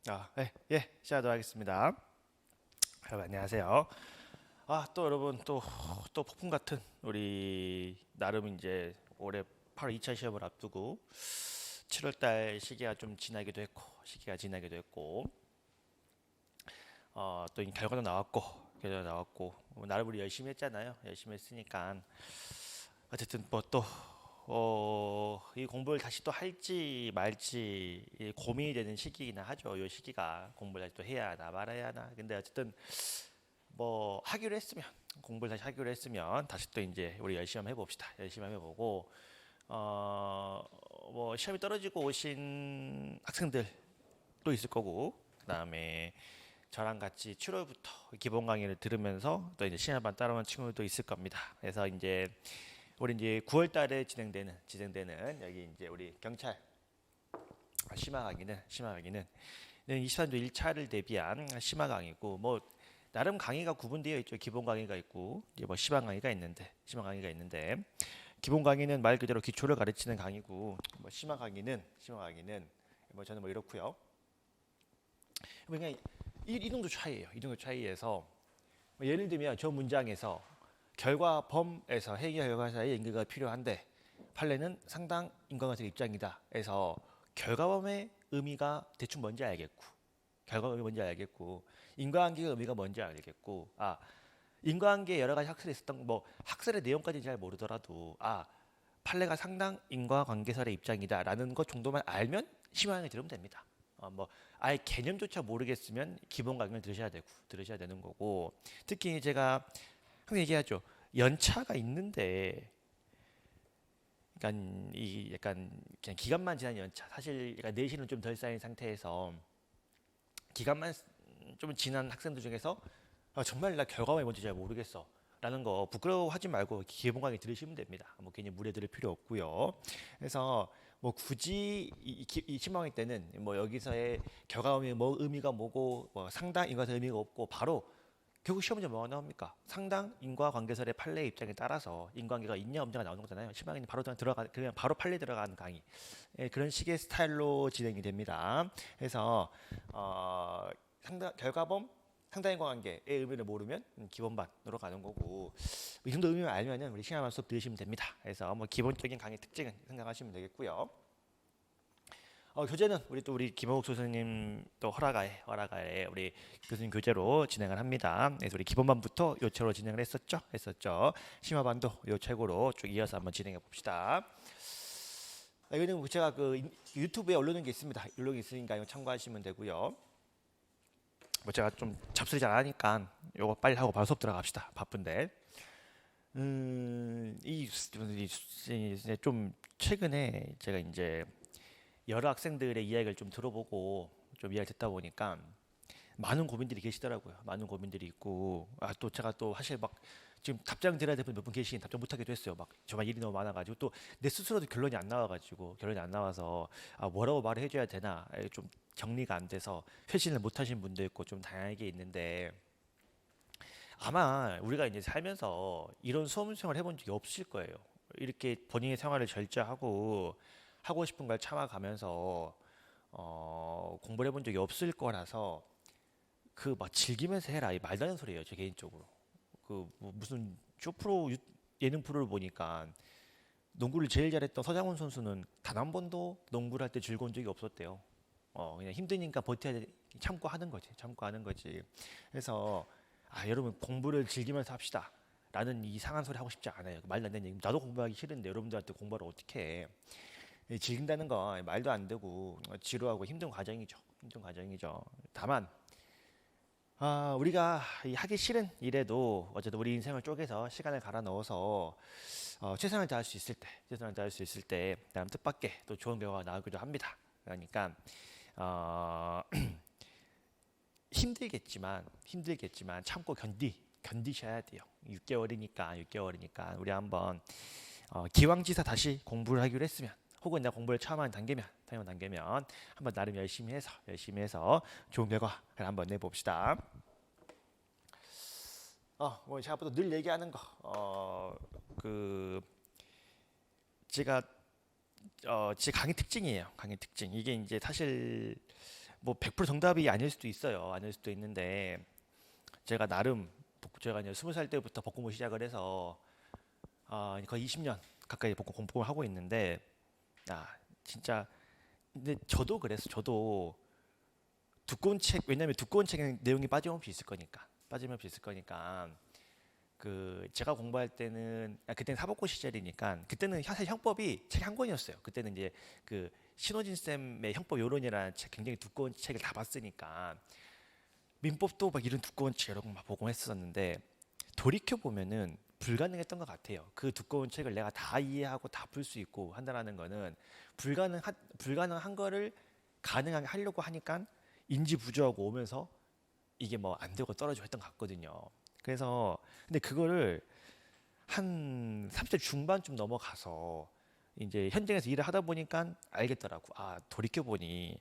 시작하도록 하겠습니다. 여러분 안녕하세요. 또 여러분 또 폭풍 같은 우리 나름 이제 올해 8월 2차 시험을 앞두고 7월 달 시기가 지나기도 했고 또 이 결과도 나왔고 나름 우리 열심히 했잖아요. 열심히 했으니까 어쨌든 뭐 또 이 공부를 다시 또 할지 말지 고민이 되는 시기이긴 하죠. 이 시기가 공부를 다시 또 해야 하나 말아야 하나. 근데 어쨌든 뭐 공부를 다시 하기로 했으면 다시 또 이제 우리 열심히 한번 해봅시다. 열심히 한번 해보고 뭐 시험이 떨어지고 오신 학생들도 있을 거고 그다음에 저랑 같이 7월부터 기본 강의를 들으면서 또 이제 시험반 따라오는 친구들도 있을 겁니다. 그래서 우리 이제 9월 달에 진행되는 여기 이제 우리 경찰 심화 강의는 23조 1차를 대비한 심화 강의고 뭐 나름 강의가 구분되어 있죠. 기본 강의가 있고 이제 뭐 심화 강의가 있는데 기본 강의는 말 그대로 기초를 가르치는 강의고 뭐 심화 강의는 뭐 저는 뭐 이렇고요. 그냥 이 정도 차이예요. 이 정도 차이에서 뭐 예를 들면 저 문장에서 결과범에서 회계 결과 사이의 연계가 필요한데 판례는 상당 인과관계 입장이다. 해서 결과범의 의미가 대충 뭔지 알겠고 인과관계의 의미가 뭔지 알겠고 인과관계 여러 가지 학설이 있었던 뭐 학설의 내용까지 잘 모르더라도 판례가 상당 인과관계설의 입장이다라는 것 정도만 알면 심화형에 들으면 됩니다. 뭐 아예 개념조차 모르겠으면 기본 강의를 들으셔야 되는 거고 특히 제가 항상 얘기하죠. 연차가 있는데 그러니까 이 약간 그냥 기간만 지난 연차 사실 약간 내신은 좀 덜 쌓인 상태에서 기간만 좀 지난 학생들 중에서 정말 나 결과가 뭔지 잘 모르겠어 라는 거 부끄러워하지 말고 기본 강의 들으시면 됩니다. 뭐 괜히 무리해 드릴 필요 없고요. 그래서 뭐 굳이 이 신망일 때는 뭐 여기서의 결과음이 뭐 의미가 뭐고 뭐 상당 인과서 의미가 없고 바로 결국 시험 문제 뭐가 나옵니까? 상당 인과관계설의 판례 입장에 따라서 인과관계가 있냐 없냐가 나오는 거잖아요. 신망이 그냥 바로 판례 들어가는 강의 그런 식의 스타일로 진행이 됩니다. 그래서 결과범 상당 인과관계의 의미를 모르면 기본반으로 가는 거고 이 정도 의미를 알면은 우리 시험만 수업 들으시면 됩니다. 그래서 뭐 기본적인 강의 특징은 생각하시면 되겠고요. 교재는 우리 김호욱 교수님 또 허락하에 우리 교수님 교재로 진행을 합니다. 그래서 우리 기본반부터 요체로 진행을 했었죠. 심화반도 요체고로 쭉 이어서 한번 진행해 봅시다. 이거는 제가 그 유튜브에 올려놓은 게 있습니다. 올려놓은 게 있으니까 이거 참고하시면 되고요. 뭐 제가 좀 잡설이 잘 안 하니까 요거 빨리 하고 바로 수업 들어갑시다. 바쁜데. 좀 최근에 제가 이제 여러 학생들의 이야기를 좀 들어보고 좀 이야기 듣다 보니까 많은 고민들이 계시더라고요. 많은 고민들이 있고 또 제가 또 사실 막 지금 답장 드려야 될 분 몇 분 계신 답장 못 하기도 했어요. 막 정말 일이 너무 많아가지고 또 내 스스로도 결론이 안 나와서 뭐라고 말을 해줘야 되나 좀 정리가 안 돼서 회신을 못 하신 분도 있고 좀 다양하게 있는데 아마 우리가 이제 살면서 이런 수험 생활 해본 적이 없을 거예요. 이렇게 본인의 생활을 절제하고 하고 싶은 걸 참아가면서 공부를 해본 적이 없을 거라서 그 막 즐기면서 해라 이 말도 안 되는 소리예요. 제 개인적으로 뭐 무슨 예능 프로를 보니까 농구를 제일 잘했던 서장훈 선수는 단 한 번도 농구를 할 때 즐거운 적이 없었대요. 그냥 힘드니까 참고 하는 거지. 그래서 여러분 공부를 즐기면서 합시다. 라는 이상한 소리 하고 싶지 않아요. 말도 안 되는 얘기. 나도 공부하기 싫은데 여러분들한테 공부를 어떻게 해? 즐긴다는 거 말도 안 되고 지루하고 힘든 과정이죠. 다만 우리가 하기 싫은 일에도 어쨌든 우리 인생을 쪼개서 시간을 갈아 넣어서 최선을 다할 수 있을 때 나름 뜻밖의 또 좋은 결과가 나오기도 합니다. 그러니까 어, 힘들겠지만 참고 견디셔야 돼요. 6개월이니까 우리 한번 기왕지사 다시 공부를 하기로 했으면 혹은 내가 공부를 처음 하는 단계면 한번 나름 열심히 해서 좋은 결과를 한번 내봅시다. 뭐 제가 앞으로 늘 얘기하는 제가 제 강의 특징이에요. 이게 이제 사실 뭐 100% 정답이 아닐 수도 있어요. 아닐 수도 있는데 제가 나름 제가 이제 20살 때부터 볶음을 시작을 해서 거의 20년 가까이 볶음을 하고 있는데 아 진짜 근데 저도 그랬어. 저도 두꺼운 책 왜냐면 두꺼운 책에는 내용이 빠짐없이 있을 거니까 빠짐없이 있을 거니까 그 제가 공부할 때는 그때는 사법고 시절이니까 그때는 사실 형법이 책 한 권이었어요. 그때는 이제 그 신호진 쌤의 형법 요론이라는 책 굉장히 두꺼운 책을 다 봤으니까 민법도 막 이런 두꺼운 책 여러 권 막 보고 했었는데 돌이켜 보면은 불가능했던 것 같아요. 그 두꺼운 책을 내가 다 이해하고 다 풀 수 있고 한다라는 거는 불가능한 거를 가능하게 하려고 하니까 인지 부조하고 오면서 이게 뭐 안 되고 떨어지고 했던 것 같거든요. 그래서 근데 그거를 한 30대 중반쯤 넘어가서 이제 현장에서 일을 하다 보니까 알겠더라고. 아, 돌이켜 보니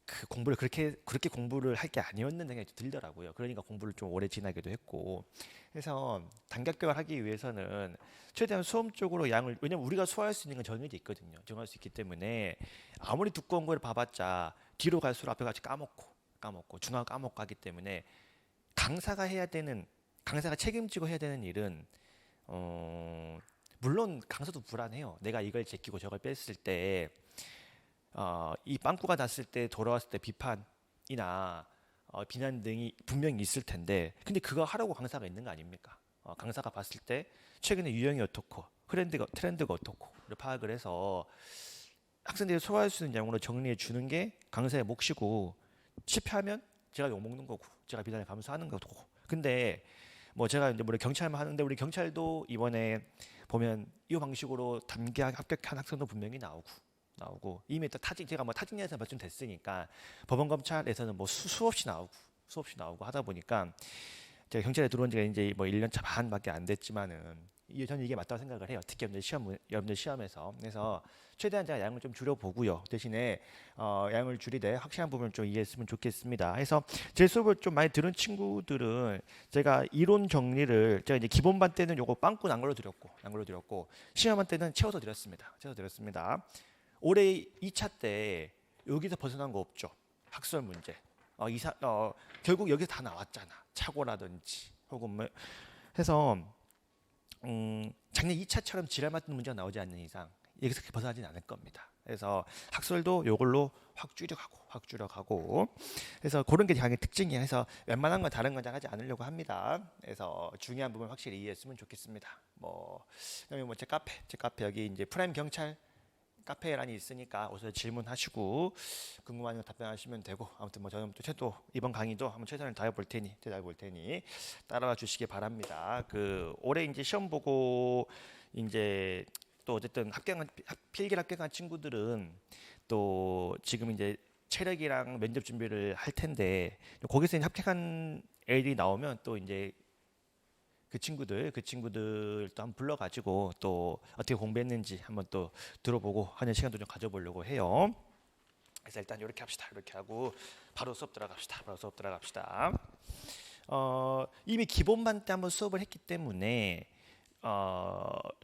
그 공부를 그렇게 공부를 할 게 아니었는 생각이 들더라고요. 그러니까 공부를 좀 오래 지나기도 했고. 그래서 단격교육을 하기 위해서는 최대한 수험 쪽으로 양을 왜냐면 우리가 소화할 수 있는 건 정해져 있거든요. 정할 수 있기 때문에 아무리 두꺼운 걸 봐봤자 뒤로 갈수록 앞에 같이 까먹고 중앙 까먹고 하기 때문에 강사가 해야 되는 강사가 책임지고 해야 되는 일은 물론 강사도 불안해요. 내가 이걸 제끼고 저걸 뺐을 때 이 빵꾸가 났을 때 돌아왔을 때 비판이나 비난 등이 분명히 있을 텐데 근데 그거 하라고 강사가 있는 거 아닙니까? 강사가 봤을 때 최근에 유행이 어떻고 트렌드가 어떻고 파악을 해서 학생들이 소화할 수 있는 양으로 정리해 주는 게 강사의 몫이고 실패하면 제가 욕먹는 거고 제가 비난을 감수하는 거고 근데 뭐 제가 이제 우리 경찰만 하는데 우리 경찰도 이번에 보면 이 방식으로 단기 합격한 학생도 분명히 나오고 이미 또 제가 뭐 타직에서 몇 년 됐으니까 법원 검찰에서는 뭐 수없이 나오고 하다 보니까 제가 경찰에 들어온 지가 이제 뭐 1년 차 반밖에 안 됐지만은 저는 이게 맞다고 생각을 해요. 특히 여러분들 시험에서 그래서 최대한 제가 양을 좀 줄여보고요. 대신에 양을 줄이되 확실한 부분을 좀 이해했으면 좋겠습니다. 해서 제 수업을 좀 많이 들은 친구들은 제가 이론 정리를 제가 이제 기본반 때는 요거 빵꾸 난걸로 드렸고 시험반 때는 채워서 드렸습니다. 올해 2차 때 여기서 벗어난 거 없죠. 학설 문제. 결국 여기서 다 나왔잖아. 착오라든지 혹은 뭐 해서 작년 2차처럼 지랄 맞는 문제가 나오지 않는 이상 여기서 벗어나진 않을 겁니다. 그래서 학설도 요걸로 확 줄여가고 그래서 그런 게 강의 특징이에요. 해서 웬만한 건 다른 건 잘 하지 않으려고 합니다. 그래서 중요한 부분 확실히 이해했으면 좋겠습니다. 그다음에 제 카페 여기 이제 프라임 경찰 카페란이 있으니까 오셔서 질문하시고 궁금한 거 답변하시면 되고 아무튼 뭐 저는 또 이번 강의도 한번 최선을 다해 볼 테니 따라와 주시기 바랍니다. 그 올해 이제 시험 보고 이제 또 어쨌든 필기를 합격한 친구들은 또 지금 이제 체력이랑 면접 준비를 할 텐데 거기서 이제 합격한 애들이 나오면 또 이제 그 친구들 또 한번 불러가지고 또 어떻게 공부했는지 한번 또 들어보고 하는 시간도 좀 가져보려고 해요. 그래서 일단 이렇게 합시다. 이렇게 하고 바로 수업 들어갑시다. 이미 기본반 때 한번 수업을 했기 때문에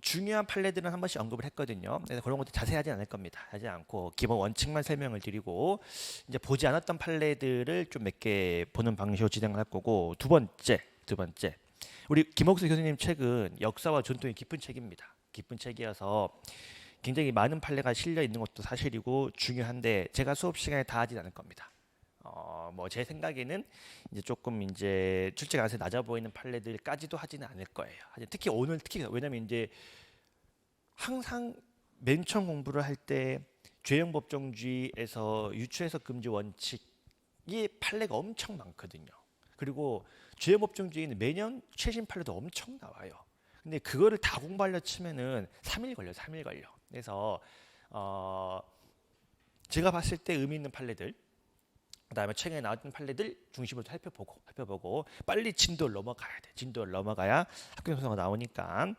중요한 판례들은 한 번씩 언급을 했거든요. 그래서 그런 것도 자세히 하진 않을 겁니다. 하지 않고 기본 원칙만 설명을 드리고 이제 보지 않았던 판례들을 좀 몇 개 보는 방식으로 진행을 할 거고 두 번째 우리 김옥수 교수님 책은 역사와 전통이 깊은 책입니다. 깊은 책이어서 굉장히 많은 판례가 실려 있는 것도 사실이고 중요한데 제가 수업 시간에 다 하진 않을 겁니다. 뭐 제 생각에는 이제 조금 이제 출제 가능성이 낮아 보이는 판례들까지도 하지는 않을 거예요. 특히 왜냐면 이제 항상 맨 처음 공부를 할 때 죄형 법정주의에서 유추해석 금지 원칙이 판례가 엄청 많거든요. 그리고 죄형 법정주의는 매년 최신 판례도 엄청 나와요. 근데 그거를 다 공부하려 치면은 3일 걸려. 그래서 제가 봤을 때 의미 있는 판례들 그다음에 최근에 나왔던 판례들 중심으로 살펴보고 빨리 진도를 넘어가야 돼. 진도를 넘어가야 합격 성사가 나오니까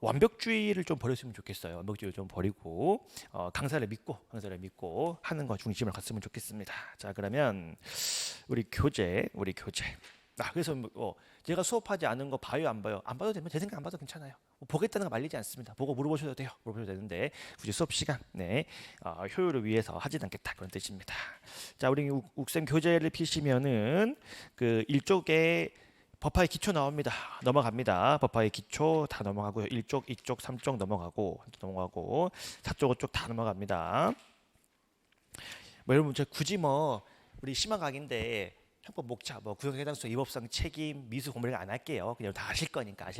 완벽주의를 좀 버렸으면 좋겠어요. 완벽주의를 좀 버리고 강사를 믿고 하는 거 중심을 갔으면 좋겠습니다. 자, 그러면 우리 교재 그래서 제가 수업하지 않은 거 봐요, 안 봐요? 안 봐도 되면 제 생각 안 봐도 괜찮아요. 보겠다는 거 말리지 않습니다. 보고 물어보셔도 돼요. 물어보셔도 되는데 굳이 수업 시간 효율을 위해서 하진 않겠다 그런 뜻입니다. 자, 우리 욱쌤 교재를 피시면은 그 1쪽에 법화의 기초 나옵니다. 넘어갑니다. 법화의 기초 다 넘어가고요. 1쪽, 2쪽, 3쪽 넘어가고 4쪽, 5쪽 다 넘어갑니다. 여러분 저 굳이 우리 심화강인데 형법 목차 구성해당수 위법성 책임 미수 공부를 안 할게요. 그냥 다 아실 거니까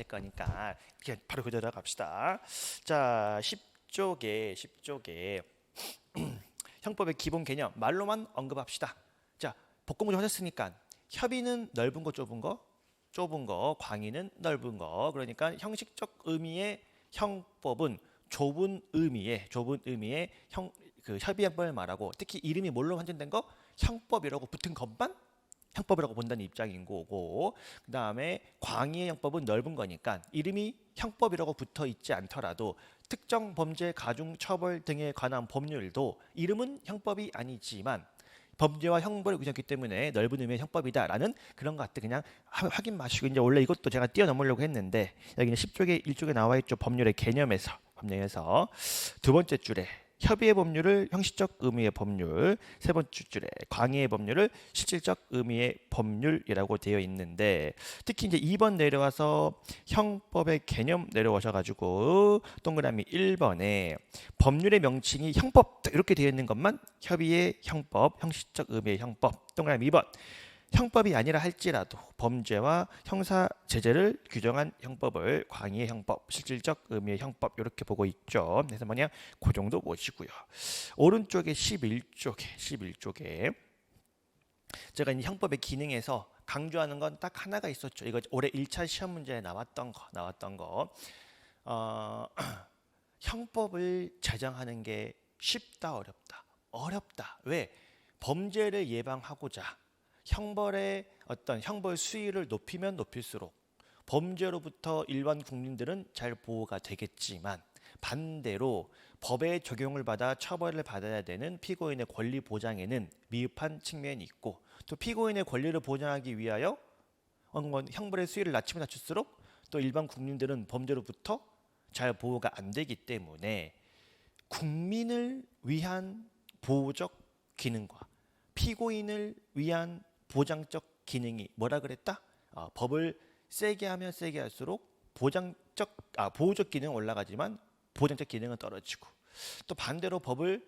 그냥 바로 그대로 갑시다. 자, 10쪽에 형법의 기본 개념 말로만 언급합시다. 자, 복공부를 하셨으니까 협의는 넓은 거 좁은 거, 광의는 넓은 거. 그러니까 형식적 의미의 형법은 좁은 의미의 그 협의형법을 말하고, 특히 이름이 뭘로 환전된 거? 형법이라고 붙은 것만 형법이라고 본다는 입장인 거고, 그 다음에 광의의 형법은 넓은 거니까 이름이 형법이라고 붙어 있지 않더라도 특정 범죄, 가중, 처벌 등에 관한 법률도 이름은 형법이 아니지만 범죄와 형벌을 규정했기 때문에 넓은 의미의 형법이다라는 그런 것 같아. 그냥 확인 마시고, 이제 원래 이것도 제가 뛰어넘으려고 했는데 여기는 10쪽에 1쪽에 나와 있죠. 법률의 개념에서 두 번째 줄에 협의의 법률을 형식적 의미의 법률, 세 번째 줄에 광의의 법률을 실질적 의미의 법률이라고 되어 있는데, 특히 이제 2번 내려와서 형법의 개념 내려오셔가지고 동그라미 1번에 법률의 명칭이 형법 이렇게 되어 있는 것만 협의의 형법, 형식적 의미의 형법. 동그라미 2번 형법이 아니라 할지라도 범죄와 형사 제재를 규정한 형법을 광의의 형법, 실질적 의미의 형법 이렇게 보고 있죠. 그래서 그 정도 보시고요. 오른쪽에 11쪽에 제가 이 형법의 기능에서 강조하는 건 딱 하나가 있었죠. 이거 올해 1차 시험 문제에 나왔던 거. 형법을 제정하는 게 쉽다, 어렵다. 왜? 범죄를 예방하고자 형벌의 형벌 수위를 높이면 높일수록 범죄로부터 일반 국민들은 잘 보호가 되겠지만, 반대로 법의 적용을 받아 처벌을 받아야 되는 피고인의 권리 보장에는 미흡한 측면이 있고, 또 피고인의 권리를 보장하기 위하여 형벌의 수위를 낮추면 낮출수록 또 일반 국민들은 범죄로부터 잘 보호가 안 되기 때문에 국민을 위한 보호적 기능과 피고인을 위한 보장적 기능이 뭐라 그랬다? 법을 세게 하면 세게 할수록 보호적 기능은 올라가지만 보장적 기능은 떨어지고, 또 반대로 법을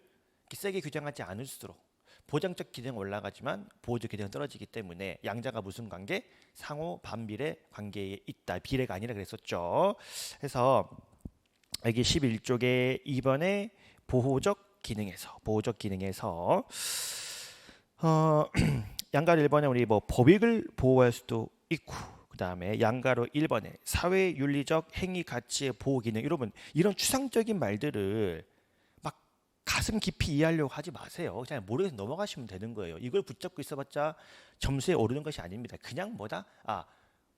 세게 규정하지 않을수록 보장적 기능은 올라가지만 보호적 기능은 떨어지기 때문에 양자가 무슨 관계? 상호 반비례 관계에 있다. 비례가 아니라 그랬었죠. 그래서 여기 11쪽에 2번에 보호적 기능에서 양가로 1번에 우리 법익을 보호할 수도 있고, 그 다음에 양가로 1번에 사회윤리적 행위 가치의 보호 기능. 여러분 이런 추상적인 말들을 막 가슴 깊이 이해하려고 하지 마세요. 그냥 모르겠어 넘어가시면 되는 거예요. 이걸 붙잡고 있어봤자 점수에 오르는 것이 아닙니다. 그냥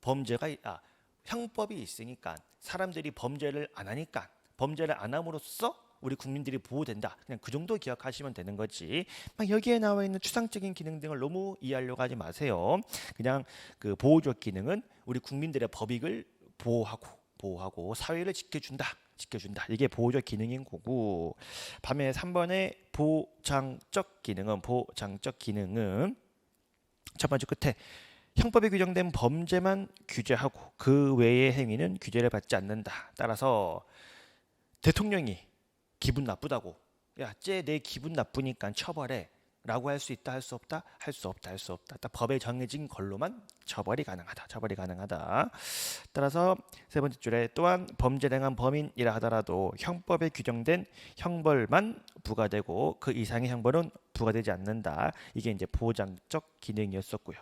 범죄가 형법이 있으니까 사람들이 범죄를 안 하니까 범죄를 안 함으로써 우리 국민들이 보호된다. 그냥 그 정도 기억하시면 되는 거지. 여기에 나와 있는 추상적인 기능 등을 너무 이해하려고 하지 마세요. 그냥 그 보호적 기능은 우리 국민들의 법익을 보호하고 사회를 지켜준다. 이게 보호적 기능인 거고, 반면에 3번의 보장적 기능은 첫 번째 끝에 형법에 규정된 범죄만 규제하고 그 외의 행위는 규제를 받지 않는다. 따라서 대통령이 기분 나쁘다고, 쟤 내 기분 나쁘니까 처벌해 라고 할 수 있다, 할 수 없다? 할 수 없다. 딱 법에 정해진 걸로만 처벌이 가능하다. 따라서 세 번째 줄에 또한 범죄를 행한 범인이라 하더라도 형법에 규정된 형벌만 부과되고 그 이상의 형벌은 부과되지 않는다. 이게 이제 보장적 기능이었었고,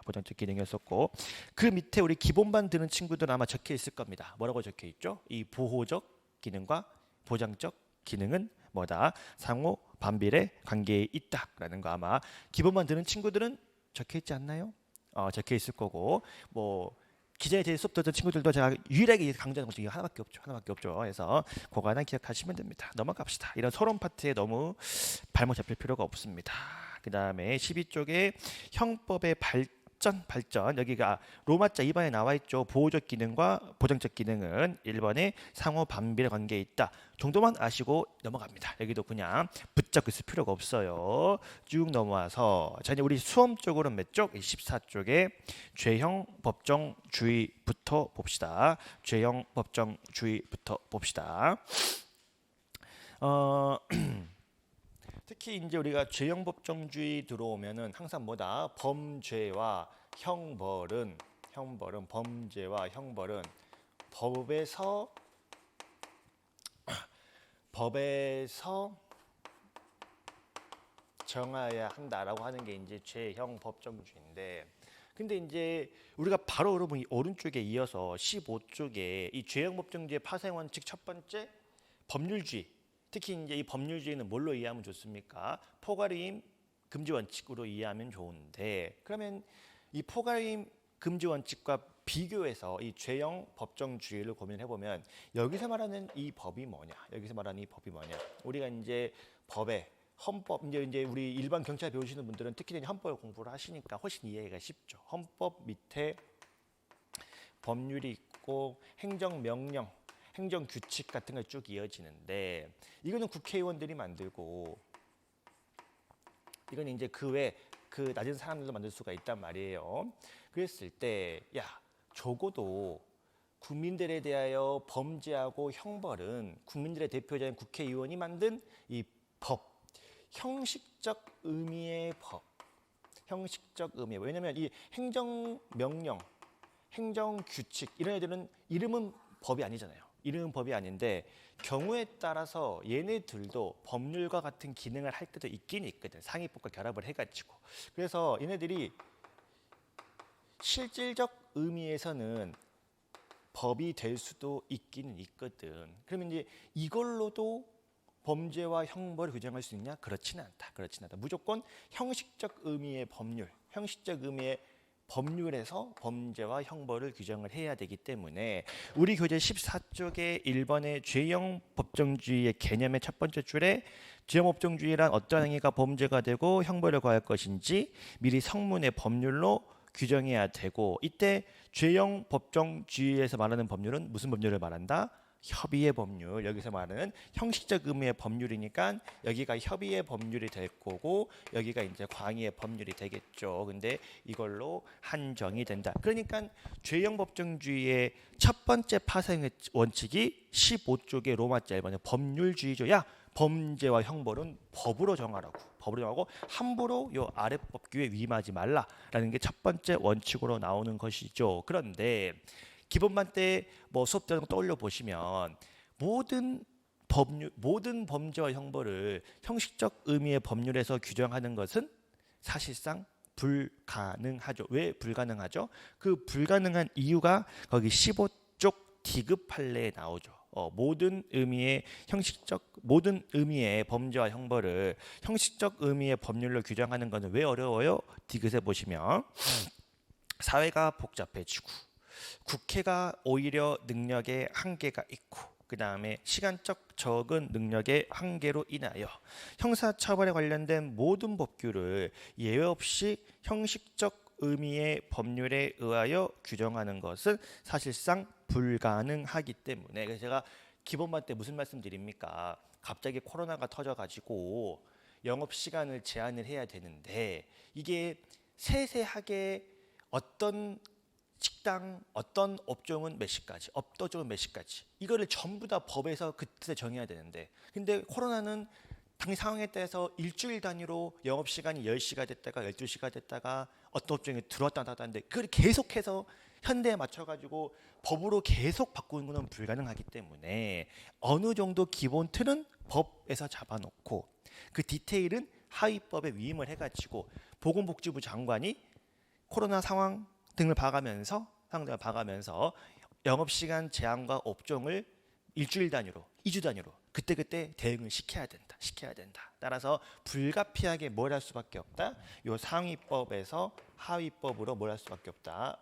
그 밑에 우리 기본반 드는 친구들은 아마 적혀 있을 겁니다. 뭐라고 적혀 있죠? 이 보호적 기능과 보장적 기능은 뭐다? 상호 반비례 관계에 있다라는 거 아마 기본만 드는 친구들은 적혀 있지 않나요? 적혀 있을 거고, 기자에 대해 수업 듣던 친구들도 제가 유일하게 강조하는 것이 하나밖에 없죠. 그래서 그거 하나 기억하시면 됩니다. 넘어갑시다. 이런 서론 파트에 너무 발목 잡힐 필요가 없습니다. 그 다음에 12쪽에 형법의 발전 여기가 로마자 2번에 나와 있죠. 보호적 기능과 보장적 기능은 1번에 상호 반비례 관계에 있다. 정도만 아시고 넘어갑니다. 여기도 그냥 붙잡고 있을 필요가 없어요. 쭉 넘어와서 자 이제 우리 수험 쪽으로는 몇 쪽? 14쪽에 죄형 법정주의부터 봅시다. 죄형 법정주의부터 봅시다. 특히 이제 우리가 죄형 법정주의 들어오면은 항상 뭐다? 범죄와 형벌은 범죄와 형벌은 법에서 정해야 한다라고 하는 게 이제 죄형 법정주의인데, 근데 이제 우리가 바로 여러분 이 오른쪽에 이어서 15쪽에 이 죄형 법정주의 파생 원칙 첫 번째 법률주의. 특히 이제 이 법률주의는 뭘로 이해하면 좋습니까? 포괄임 금지 원칙으로 이해하면 좋은데, 그러면 이 포괄임 금지 원칙과 비교해서 이 죄형 법정주의를 고민해 보면 여기서 말하는 이 법이 뭐냐? 우리가 이제 법에 헌법 이제 우리 일반 경찰 배우시는 분들은 특히 헌법 공부를 하시니까 훨씬 이해가 쉽죠. 헌법 밑에 법률이 있고 행정명령, 행정규칙 같은 게 쭉 이어지는데, 이거는 국회의원들이 만들고 이건 이제 그 외 그 낮은 사람들도 만들 수가 있단 말이에요. 그랬을 때 야 적어도 국민들에 대하여 범죄하고 형벌은 국민들의 대표자인 국회의원이 만든 이 법, 형식적 의미의 법, 형식적 의미. 왜냐하면 이 행정명령, 행정규칙 이런 애들은 이름은 법이 아니잖아요. 이름은 법이 아닌데 경우에 따라서 얘네들도 법률과 같은 기능을 할 때도 있긴 있거든. 상위법과 결합을 해가지고. 그래서 얘네들이 실질적 의미에서는 법이 될 수도 있기는 있거든. 그러면 이제 이걸로도 범죄와 형벌을 규정할 수 있냐? 그렇지는 않다. 무조건 형식적 의미의 법률, 형식적 의미의 법률에서 범죄와 형벌을 규정을 해야 되기 때문에 우리 교재 14쪽의 1번의 죄형 법정주의의 개념의 첫 번째 줄에 죄형 법정주의란 어떠한 행위가 범죄가 되고 형벌을 가할 것인지 미리 성문의 법률로 규정해야 되고, 이때 죄형 법정주의에서 말하는 법률은 무슨 법률을 말한다? 협의의 법률. 여기서 말하는 형식적 의미의 법률이니까 여기가 협의의 법률이 될 거고 여기가 이제 광의의 법률이 되겠죠. 근데 이걸로 한정이 된다. 그러니까 죄형 법정주의의 첫 번째 파생 원칙이 15쪽의 로마자 1번의 법률주의죠. 야, 범죄와 형벌은 법으로 정하라고. 법으로 정하고 함부로 요 아래 법규에 위임하지 말라라는 게 첫 번째 원칙으로 나오는 것이죠. 그런데 기본반 때 뭐 수업 때 떠올려 보시면 모든 범죄와 형벌을 형식적 의미의 법률에서 규정하는 것은 사실상 불가능하죠. 왜 불가능하죠? 그 불가능한 이유가 거기 15쪽 디귿 판례에 나오죠. 모든 의미의 범죄와 형벌을 형식적 의미의 법률로 규정하는 것은 왜 어려워요? 디귿에 보시면 사회가 복잡해지고 국회가 오히려 능력에 한계가 있고, 그 다음에 시간적 적은 능력의 한계로 인하여 형사처벌에 관련된 모든 법규를 예외 없이 형식적 의미의 법률에 의하여 규정하는 것은 사실상 불가능하기 때문에, 그래서 제가 기본반 때 무슨 말씀 드립니까? 갑자기 코로나가 터져가지고 영업시간을 제한을 해야 되는데 이게 세세하게 어떤 식당, 어떤 업종은 몇 시까지, 어떤 업종은 몇 시까지, 이거를 전부 다 법에서 그때 정해야 되는데, 근데 코로나는 당시 상황에 따라서 일주일 단위로 영업시간이 10시가 됐다가 12시가 됐다가 어떤 업종에 들어왔다 나갔다 하는데 그걸 계속해서 현대에 맞춰가지고 법으로 계속 바꾸는 것은 불가능하기 때문에 어느 정도 기본 틀은 법에서 잡아놓고 그 디테일은 하위법에 위임을 해가지고 보건복지부 장관이 코로나 상황 등을 봐가면서 영업시간 제한과 업종을 일주일 단위로, 2주 단위로 그때그때 대응을 시켜야 된다. 따라서 불가피하게 뭘 할 수밖에 없다. 요 상위법에서 하위법으로 뭘 할 수밖에 없다.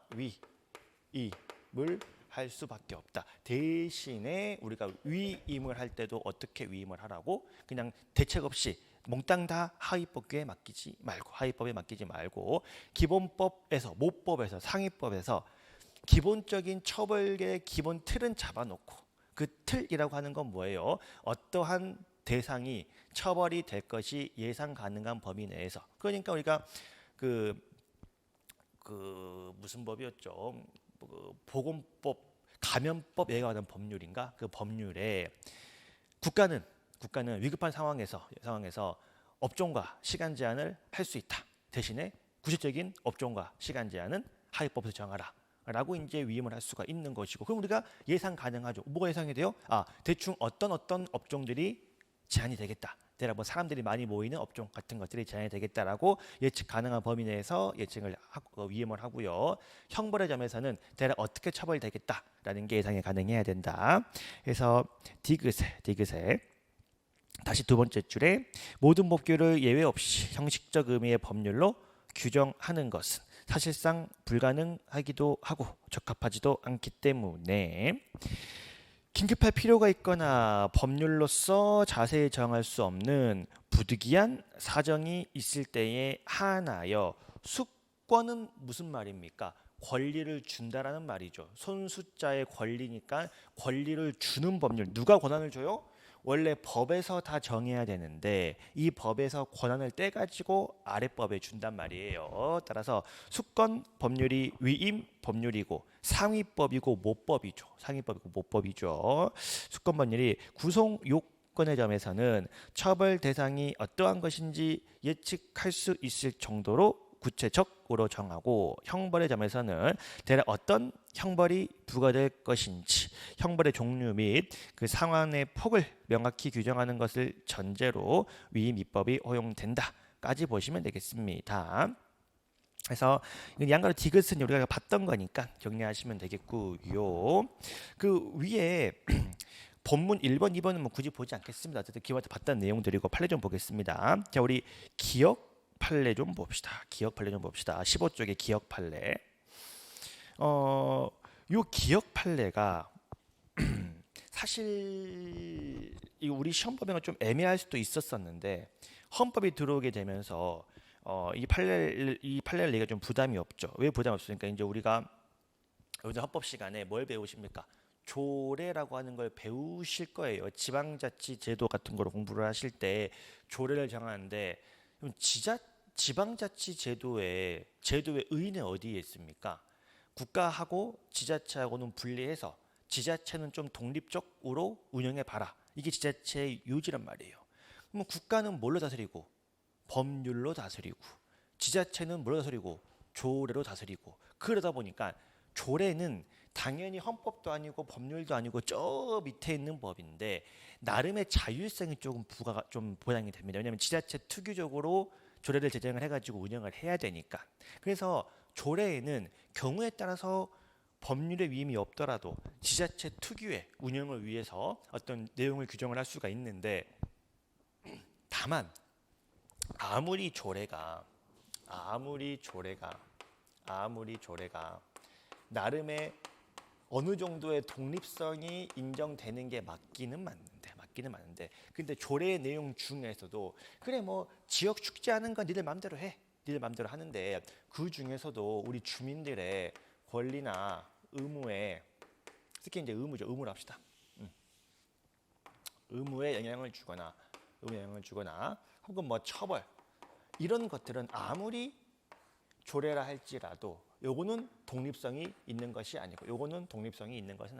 위임을 할 수밖에 없다. 대신에 우리가 위임을 할 때도 어떻게 위임을 하라고? 그냥 대책 없이 몽땅 다 하위법에 맡기지 말고 기본법에서 모법에서 상위법에서 기본적인 처벌의 기본 틀은 잡아놓고 그 틀이라고 하는 건 뭐예요? 어떠한 대상이 처벌이 될 것이 예상 가능한 범위 내에서. 그러니까 우리가 그 무슨 법이었죠? 보건법, 감염법 예관한 법률인가? 그 법률에 국가는 위급한 상황에서 업종과 시간 제한을 할 수 있다. 대신에 구체적인 업종과 시간 제한은 하위법에서 정하라. 라고 이제 위임을 할 수가 있는 것이고, 그럼 우리가 예상 가능하죠. 뭐가 예상이 돼요? 대충 어떤 업종들이 제한이 되겠다. 대략 뭐 사람들이 많이 모이는 업종 같은 것들이 제한이 되겠다라고 예측 가능한 범위 내에서 예측을 위임을 하고요. 형벌의 점에서는 대략 어떻게 처벌되겠다라는 게 예상이 가능해야 된다. 그래서 디귿에 다시 두 번째 줄에 모든 법규를 예외 없이 형식적 의미의 법률로 규정하는 것은 사실상 불가능하기도 하고 적합하지도 않기 때문에 긴급할 필요가 있거나 법률로서 자세히 정할 수 없는 부득이한 사정이 있을 때에 한하여 숙권은 무슨 말입니까? 권리를 준다라는 말이죠. 손수자의 권리니까 권리를 주는 법률. 누가 권한을 줘요? 원래 법에서 다 정해야 되는데 이 법에서 권한을 떼가지고 아랫법에 준단 말이에요. 따라서 수권 법률이 위임 법률이고 상위법이고 모법이죠. 수권 법률이 구성 요건의 점에서는 처벌 대상이 어떠한 것인지 예측할 수 있을 정도로 구체적으로 정하고, 형벌의 점에서는 대략 어떤 형벌이 부과될 것인지 형벌의 종류 및 그 상황의 폭을 명확히 규정하는 것을 전제로 위임 입법이 허용된다까지 보시면 되겠습니다. 그래서 양가로 디귿은 우리가 봤던 거니까 정리하시면 되겠고요. 그 위에 본문 1번, 2번은 뭐 굳이 보지 않겠습니다. 어쨌든 기본적으로 봤던 내용들이고 판례 좀 보겠습니다. 자, 우리 기억 판례 좀 봅시다. 15쪽의 기억 판례. 요 기억 판례가 사실 우리 시험법에는 좀 애매할 수도 있었었는데 헌법이 들어오게 되면서 이 판례를 얘기가 좀 부담이 없죠. 왜 부담이 없습니까? 이제 우리가 요즘 헌법 시간에 뭘 배우십니까? 조례라고 하는 걸 배우실 거예요. 지방자치 제도 같은 걸 공부를 하실 때 조례를 정하는데 지방자치 제도의 의의는 어디에 있습니까? 국가하고 지자체하고는 분리해서 지자체는 좀 독립적으로 운영해 봐라. 이게 지자체의 요지란 말이에요. 그럼 국가는 뭘로 다스리고? 법률로 다스리고, 지자체는 뭘로 다스리고? 조례로 다스리고. 그러다 보니까 조례는 당연히 헌법도 아니고 법률도 아니고 저 밑에 있는 법인데 나름의 자율성이 조금 보장이 됩니다. 왜냐하면 지자체 특유적으로 조례를 제정을 해가지고 운영을 해야 되니까. 그래서 조례에는 경우에 따라서 법률의 위임이 없더라도 지자체 특유의 운영을 위해서 어떤 내용을 규정을 할 수가 있는데, 다만 아무리 조례가 나름의 어느 정도의 독립성이 인정되는 게 맞기는 맞는데 근데 조례의 내용 중에서도 그래 뭐 지역 축제하는 건 니들 마음대로 하는데 그 중에서도 우리 주민들의 권리나 의무에, 특히 이제 의무로 합시다. 의무에 영향을 주거나 혹은 뭐 처벌 이런 것들은 아무리 조례라 할지라도 요거는 독립성이 있는 것은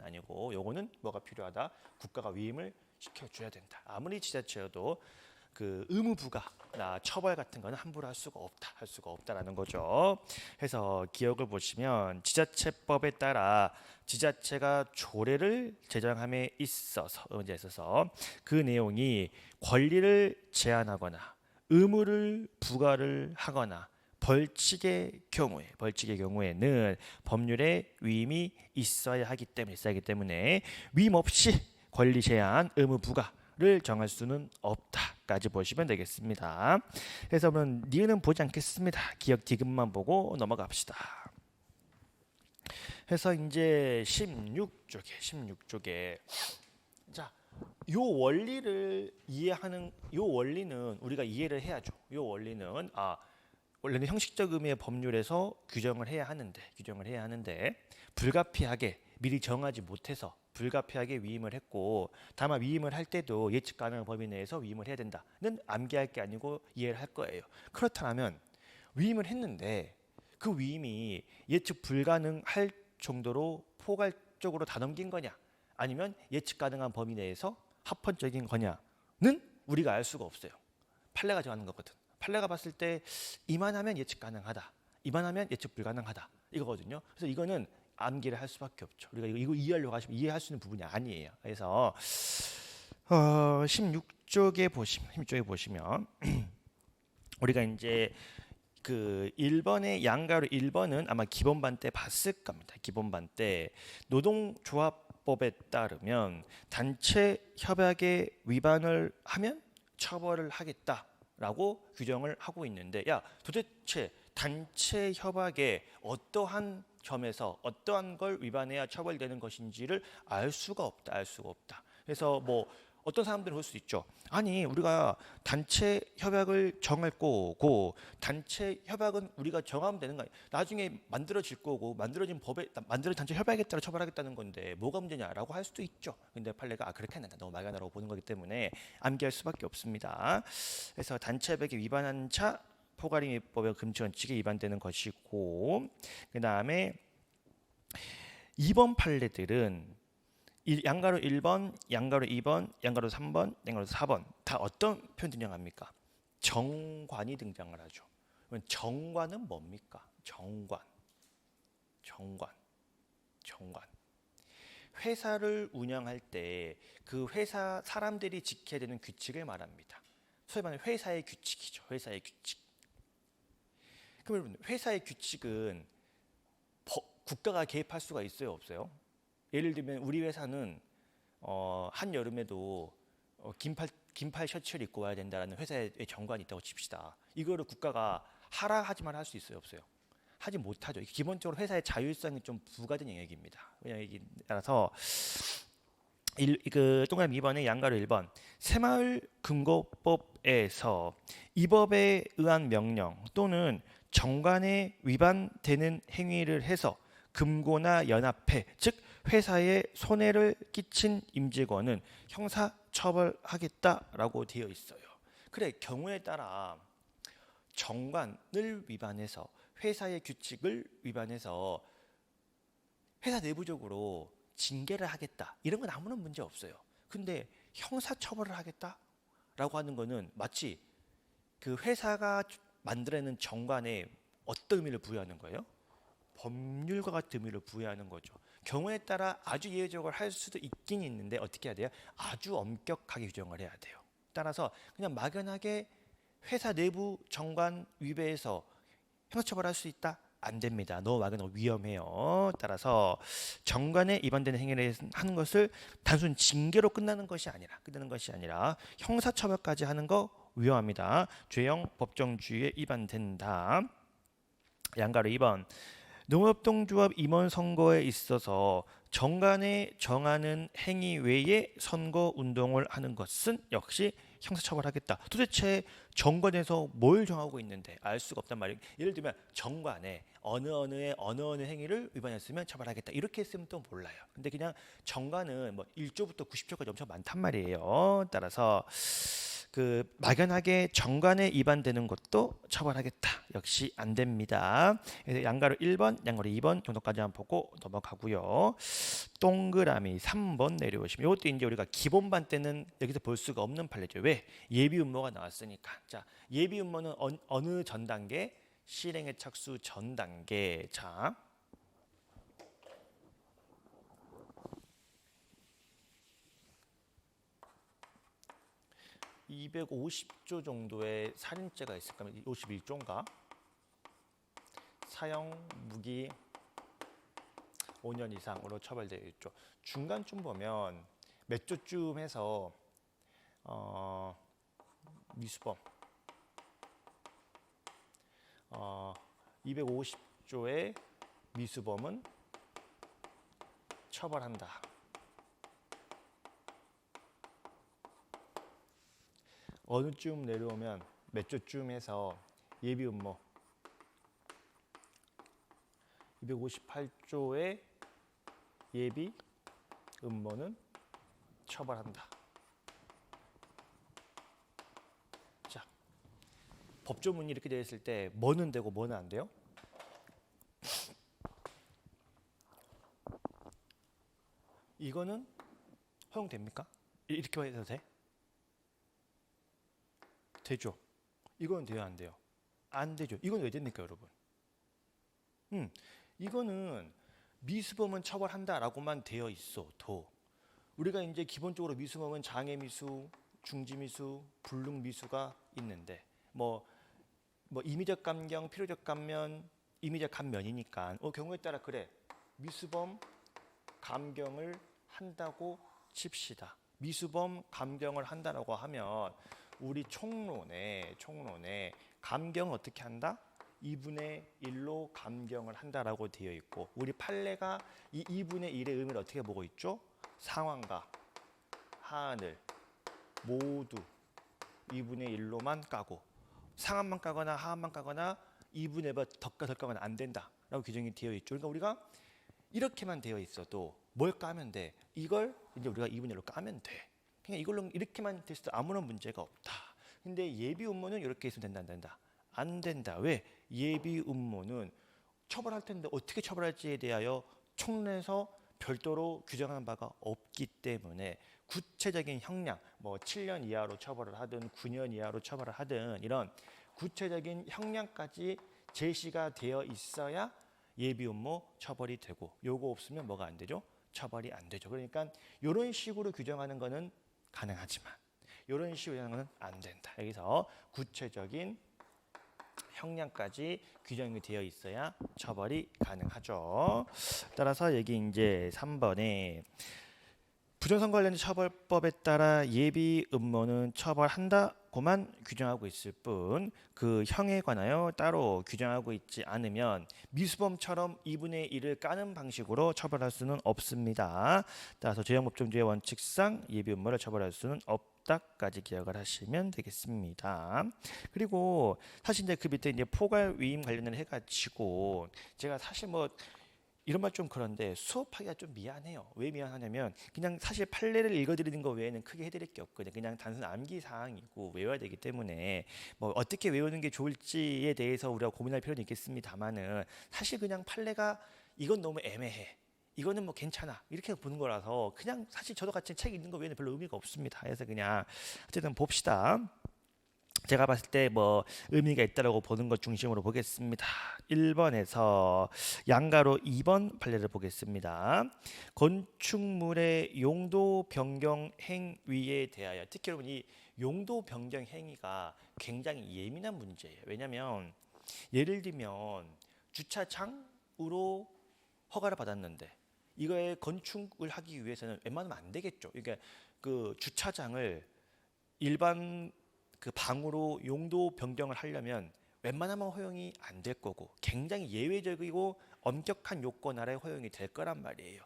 아니고 요거는 뭐가 필요하다? 국가가 위임을 시켜줘야 된다. 아무리 지자체여도 그 의무 부과나 처벌 같은 거는 함부로 할 수가 없다라는 거죠. 해서 기억을 보시면 지자체법에 따라 지자체가 조례를 제정함에 있어서 그 내용이 권리를 제한하거나 의무를 부과를 하거나 벌칙의 경우에는 법률에 위임이 있어야 하기 때문에 위임 없이 권리 제한, 의무 부과를 정할 수는 없다까지 보시면 되겠습니다. 그래서 그러면 니은은 보지 않겠습니다. 기억 디귿만 보고 넘어갑시다. 해서 이제 16쪽에 자, 요 원리를 이해하는 요 원리는 우리가 이해를 해야죠. 요 원리는 원래는 형식적 의미의 법률에서 규정을 해야 하는데 불가피하게 미리 정하지 못해서 불가피하게 위임을 했고, 다만 위임을 할 때도 예측 가능한 범위 내에서 위임을 해야 된다는 암기할 게 아니고 이해를 할 거예요. 그렇다면 위임을 했는데 그 위임이 예측 불가능할 정도로 포괄적으로 다 넘긴 거냐, 아니면 예측 가능한 범위 내에서 합헌적인 거냐는 우리가 알 수가 없어요. 판례가 정하는 거거든. 판례가 봤을 때 이만하면 예측 가능하다, 이만하면 예측 불가능하다 이거거든요. 그래서 이거는 암기를 할 수밖에 없죠. 우리가 이거 이해하려고 하시면 이해할 수 있는 부분이 아니에요. 그래서 16쪽에 보시면 우리가 이제 그 1번의 양가로 1번은 아마 기본반 때 봤을 겁니다. 기본반 때 노동조합법에 따르면 단체 협약에 위반을 하면 처벌을 하겠다라고 규정을 하고 있는데, 야 도대체 단체 협약에 어떠한 점에서 어떠한 걸 위반해야 처벌되는 것인지를 알 수가 없다. 그래서 뭐 어떤 사람들은 볼 수 있죠. 아니 우리가 단체 협약을 정할 거고 단체 협약은 우리가 정하면 되는 거 아니야. 나중에 만들어질 거고 만들어진 단체 협약에 따라 처벌하겠다는 건데 뭐가 문제냐라고 할 수도 있죠. 근데 판례가 그렇게 안 된다, 너무 막연하다고 보는 거기 때문에 암기할 수밖에 없습니다. 그래서 단체 협약에 위반한 차 포괄임의법의 금지 원칙에 위반되는 것이고, 그 다음에 2번 판례들은 양가로 1번, 양가로 2번, 양가로 3번, 양가로 4번 다 어떤 표현 등장합니까? 정관이 등장을 하죠. 그러면 정관은 뭡니까? 정관. 회사를 운영할 때 그 회사 사람들이 지켜야 되는 규칙을 말합니다. 소위 말하는 회사의 규칙이죠. 회사의 규칙. 그러면 회사의 규칙은 국가가 개입할 수가 있어요, 없어요? 예를 들면 우리 회사는 한여름에도 긴팔 셔츠를 입고 와야 된다는 회사의 정관이 있다고 칩시다. 이거를 국가가 하라 하지만 할 수 있어요, 없어요? 하지 못하죠. 기본적으로 회사의 자율성이 좀 부과된 영역입니다. 따라서 동그라미 2번에 양가로 1번 새마을금고법에서 이 법에 의한 명령 또는 정관에 위반되는 행위를 해서 금고나 연합회, 즉 회사에 손해를 끼친 임직원은 형사처벌하겠다라고 되어 있어요. 그래, 경우에 따라 정관을 위반해서 회사의 규칙을 위반해서 회사 내부적으로 징계를 하겠다, 이런 건 아무런 문제 없어요. 근데 형사처벌을 하겠다라고 하는 거는 마치 그 회사가 만들어내는 정관에 어떤 의미를 부여하는 거예요? 법률과 같은 의미를 부여하는 거죠. 경우에 따라 아주 예외적으로 할 수도 있긴 있는데 어떻게 해야 돼요? 아주 엄격하게 규정을 해야 돼요. 따라서 그냥 막연하게 회사 내부 정관 위배해서 형사처벌할 수 있다? 안 됩니다. 너무 막연하고 위험해요. 따라서 정관에 위반되는 행위를 하는 것을 단순 징계로 끝나는 것이 아니라 형사처벌까지 하는 거 위험합니다. 죄형 법정주의에 위반된다. 양가로 2번 농협동조합 임원 선거에 있어서 정관에 정하는 행위 외에 선거 운동을 하는 것은 역시 형사처벌하겠다. 도대체 정관에서 뭘 정하고 있는데 알 수가 없단 말이에요. 예를 들면 정관에 어느 행위를 위반했으면 처벌하겠다, 이렇게 했으면 또 몰라요. 근데 그냥 정관은 뭐 1조부터 90조까지 엄청 많단 말이에요. 따라서 그 막연하게 정관에 위반되는 것도 처벌하겠다, 역시 안 됩니다. 그래서 양가로 1번, 양가로 2번 정도까지만 보고 넘어가고요. 동그라미 3번 내려오시면 이것도 이제 우리가 기본반 때는 여기서 볼 수가 없는 판례죠. 왜? 예비 음모가 나왔으니까. 자, 예비 음모는 어느 전 단계? 실행의 착수 전 단계. 자, 250조 정도의 살인죄가 있을 겁니다. 51조인가? 사형 무기 5년 이상으로 처벌되어 있죠. 중간쯤 보면 몇 조쯤 해서 미수범 250조의 미수범은 처벌한다. 어느 쯤 내려오면 몇 조쯤 해서 예비 음모 258조의 예비 음모는 처벌한다. 자, 법조문이 이렇게 되어 있을 때 뭐는 되고 뭐는 안 돼요? 이거는 허용됩니까? 이렇게 해도 돼? 되죠. 이건 돼요, 안 돼요? 안 되죠. 이건 왜 됩니까, 여러분? 이거는 미수범은 처벌한다라고만 되어 있어도 우리가 이제 기본적으로 미수범은 장애미수, 중지미수, 불능미수가 있는데 뭐 임의적 감경, 필요적 감면, 임의적 감면이니까 경우에 따라 그래 미수범 감경을 한다고 칩시다. 미수범 감경을 한다라고 하면 우리 총론에 감경을 어떻게 한다? 2분의 1로 감경을 한다라고 되어 있고 우리 판례가 이 2분의 1의 의미를 어떻게 보고 있죠? 상환과 하한을 모두 2분의 1로만 까고 상한만 까거나 하한만 까거나 2분의 1과 덕과 덜까거나 안 된다라고 규정이 되어 있죠. 그러니까 우리가 이렇게만 되어 있어도 뭘 까면 돼? 이걸 이제 우리가 2분의 1로 까면 돼. 그냥 이걸로 이렇게만 됐을 때 아무런 문제가 없다. 근데 예비 음모는 이렇게 있으면 된다, 안 된다? 안 된다. 왜? 예비 음모는 처벌할 텐데 어떻게 처벌할지에 대하여 총론에서 별도로 규정한 바가 없기 때문에 구체적인 형량, 뭐 7년 이하로 처벌을 하든 9년 이하로 처벌을 하든 이런 구체적인 형량까지 제시가 되어 있어야 예비 음모 처벌이 되고 요거 없으면 뭐가 안 되죠? 처벌이 안 되죠. 그러니까 이런 식으로 규정하는 거는 가능하지만 이런 식으로 규정하는 거는 안 된다. 여기서 구체적인 형량까지 규정이 되어 있어야 처벌이 가능하죠. 따라서 여기 이제 3번에 부정선거 관련 처벌법에 따라 예비 음모는 처벌한다고만 규정하고 있을 뿐 그 형에 관하여 따로 규정하고 있지 않으면 미수범처럼 2분의 1을 까는 방식으로 처벌할 수는 없습니다. 따라서 재형법정주의 원칙상 예비 음모를 처벌할 수는 없다까지 기억을 하시면 되겠습니다. 그리고 사실 이제 그 밑에 이제 포괄 위임 관련을 해가지고 제가 사실 뭐 이런 말 좀 그런데 수업하기가 좀 미안해요. 왜 미안하냐면 그냥 사실 판례를 읽어드리는 거 외에는 크게 해드릴 게 없거든요. 그냥 단순 암기 사항이고 외워야 되기 때문에 뭐 어떻게 외우는 게 좋을지에 대해서 우리가 고민할 필요는 있겠습니다만은 사실 그냥 판례가 이건 너무 애매해. 이거는 뭐 괜찮아. 이렇게 보는 거라서 그냥 사실 저도 같이 책 읽는 거 외에는 별로 의미가 없습니다. 그래서 그냥 어쨌든 봅시다. 제가 봤을 때 뭐 의미가 있다라고 보는 것 중심으로 보겠습니다. 1번에서 양가로 2번 판례를 보겠습니다. 건축물의 용도 변경 행위에 대하여 특히 여러분 이 용도 변경 행위가 굉장히 예민한 문제예요. 왜냐하면 예를 들면 주차장으로 허가를 받았는데 이거에 건축을 하기 위해서는 웬만하면 안 되겠죠. 그러니까 그 주차장을 일반 그 방으로 용도 변경을 하려면 웬만하면 허용이 안 될 거고 굉장히 예외적이고 엄격한 요건 아래 허용이 될 거란 말이에요.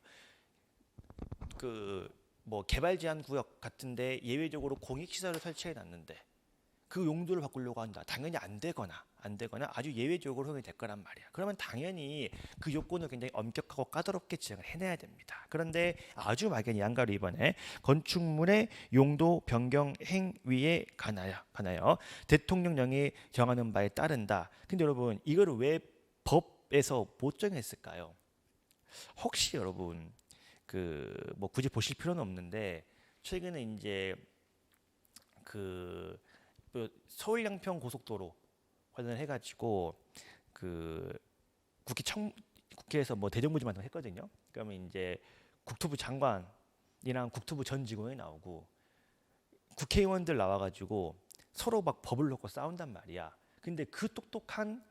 그 뭐 개발 제한 구역 같은데 예외적으로 공익 시설을 설치해 놨는데 그 용도를 바꾸려고 한다. 당연히 안 되거나 아주 예외적으로 허용이 될 거란 말이야. 그러면 당연히 그 요건을 굉장히 엄격하고 까다롭게 지정을 해내야 됩니다. 그런데 아주 막연히 양가로 이번에 건축물의 용도 변경 행위에 관하여 대통령령이 정하는 바에 따른다. 근데 여러분 이거를 왜 법에서 못 정했을까요? 혹시 여러분 그 뭐 굳이 보실 필요는 없는데 최근에 이제 그 서울 양평 고속도로 관련을 해가지고 그 국회에서 뭐 대정부질 만తం 했거든요. 그러면 이제 국토부 장관이랑 국토부 전 직원이 나오고 국회의원들 나와가지고 서로 막 법을 놓고 싸운단 말이야. 근데 그 똑똑한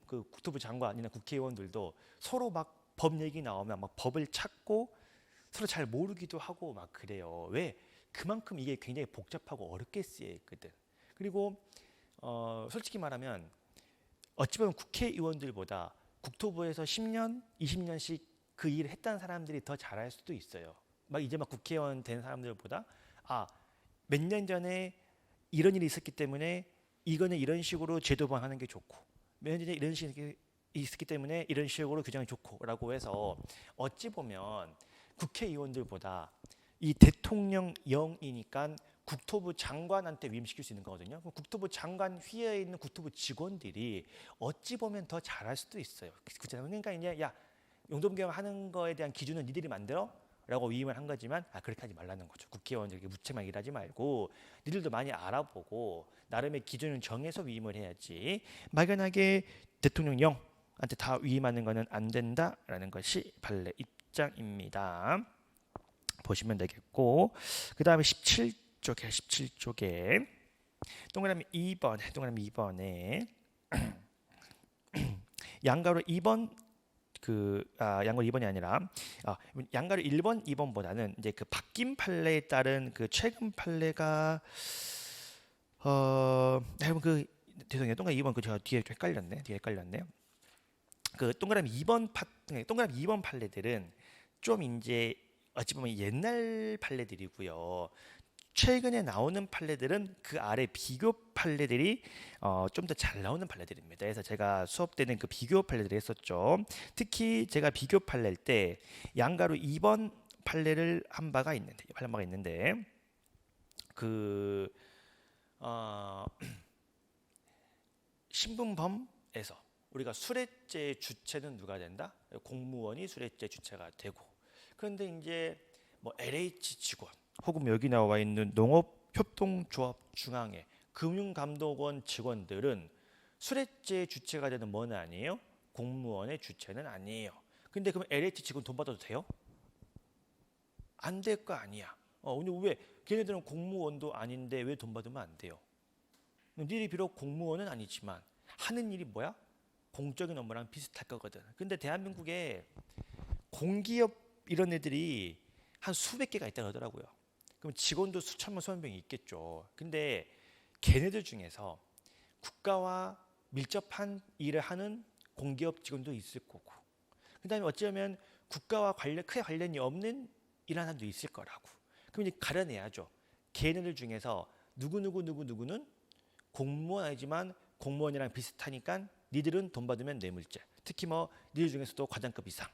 그 국토부 장관이나 국회의원들도 서로 막 법 얘기 나오면 막 법을 찾고 서로 잘 모르기도 하고 막 그래요. 왜? 그만큼 이게 굉장히 복잡하고 어렵게 쓰여 있거든. 그리고 솔직히 말하면 어찌 보면 국회의원들보다 국토부에서 10년, 20년씩 그 일을 했다는 사람들이 더 잘할 수도 있어요. 막 이제 막 국회의원 된 사람들보다 몇 년 전에 이런 일이 있었기 때문에 이거는 이런 식으로 제도 보완하는 게 좋고 면제는 이런 식이 있었기 때문에 이런 식으로 규정이 좋고라고 해서 어찌 보면 국회의원들보다 이 대통령령이니까 국토부 장관한테 위임시킬 수 있는 거거든요. 그럼 국토부 장관 휘에 있는 국토부 직원들이 어찌 보면 더 잘할 수도 있어요. 그렇잖아요. 그러니까 이제 야 용도변경 하는 거에 대한 기준은 니들이 만들어? 라고 위임을 한 거지만 그렇게 하지 말라는 거죠. 국회의원들에게 무책임하게 일하지 말고 니들도 많이 알아보고 나름의 기준을 정해서 위임을 해야지 막연하게 대통령령한테 다 위임하는 거는 안 된다라는 것이 판례 입장입니다. 보시면 되겠고 그 다음에 17쪽에 동그라미 2번에 양가로 2번 양가로 2번이 아니라 양가로 1번, 2번보다는 이제 그 바뀐 판례에 따른 그 최근 판례가 죄송해요. 동그라미 2번 제가 뒤에 좀 헷갈렸네. 그 동그라미 2번 판례들은 좀 이제 어찌 보면 옛날 판례들이고요. 최근에 나오는 판례들은 그 아래 비교 판례들이 좀 더 잘 나오는 판례들입니다. 그래서 제가 수업 때는 그 비교 판례들을 했었죠. 특히 제가 비교 판례일 때 양가로 2번 판례를 한 바가 있는데 신분범에서 우리가 수뢰죄 주체는 누가 된다? 공무원이 수뢰죄 주체가 되고 그런데 이제 뭐 LH 직원 혹은 여기 나와 있는 농업협동조합 중앙회 금융감독원 직원들은 수뢰죄 주체가 되는 뭐는 아니에요? 공무원의 주체는 아니에요. 근데 그럼 LH 직원 돈 받아도 돼요? 안 될 거 아니야. 근데 왜? 걔네들은 공무원도 아닌데 왜 돈 받으면 안 돼요? 니들이 비록 공무원은 아니지만 하는 일이 뭐야? 공적인 업무랑 비슷할 거거든. 근데 대한민국에 공기업 이런 애들이 한 수백 개가 있다고 하더라고요. 그럼 직원도 수천만 수만 명이 있겠죠. 근데 걔네들 중에서 국가와 밀접한 일을 하는 공기업 직원도 있을 거고 그다음에 어쩌면 국가와 크게 관련이 없는 일하는 사람도 있을 거라고. 그럼 이제 가려내야죠. 걔네들 중에서 누구는 공무원 아니지만 공무원이랑 비슷하니까 니들은 돈 받으면 뇌물죄. 특히 뭐 니들 중에서도 과장급 이상.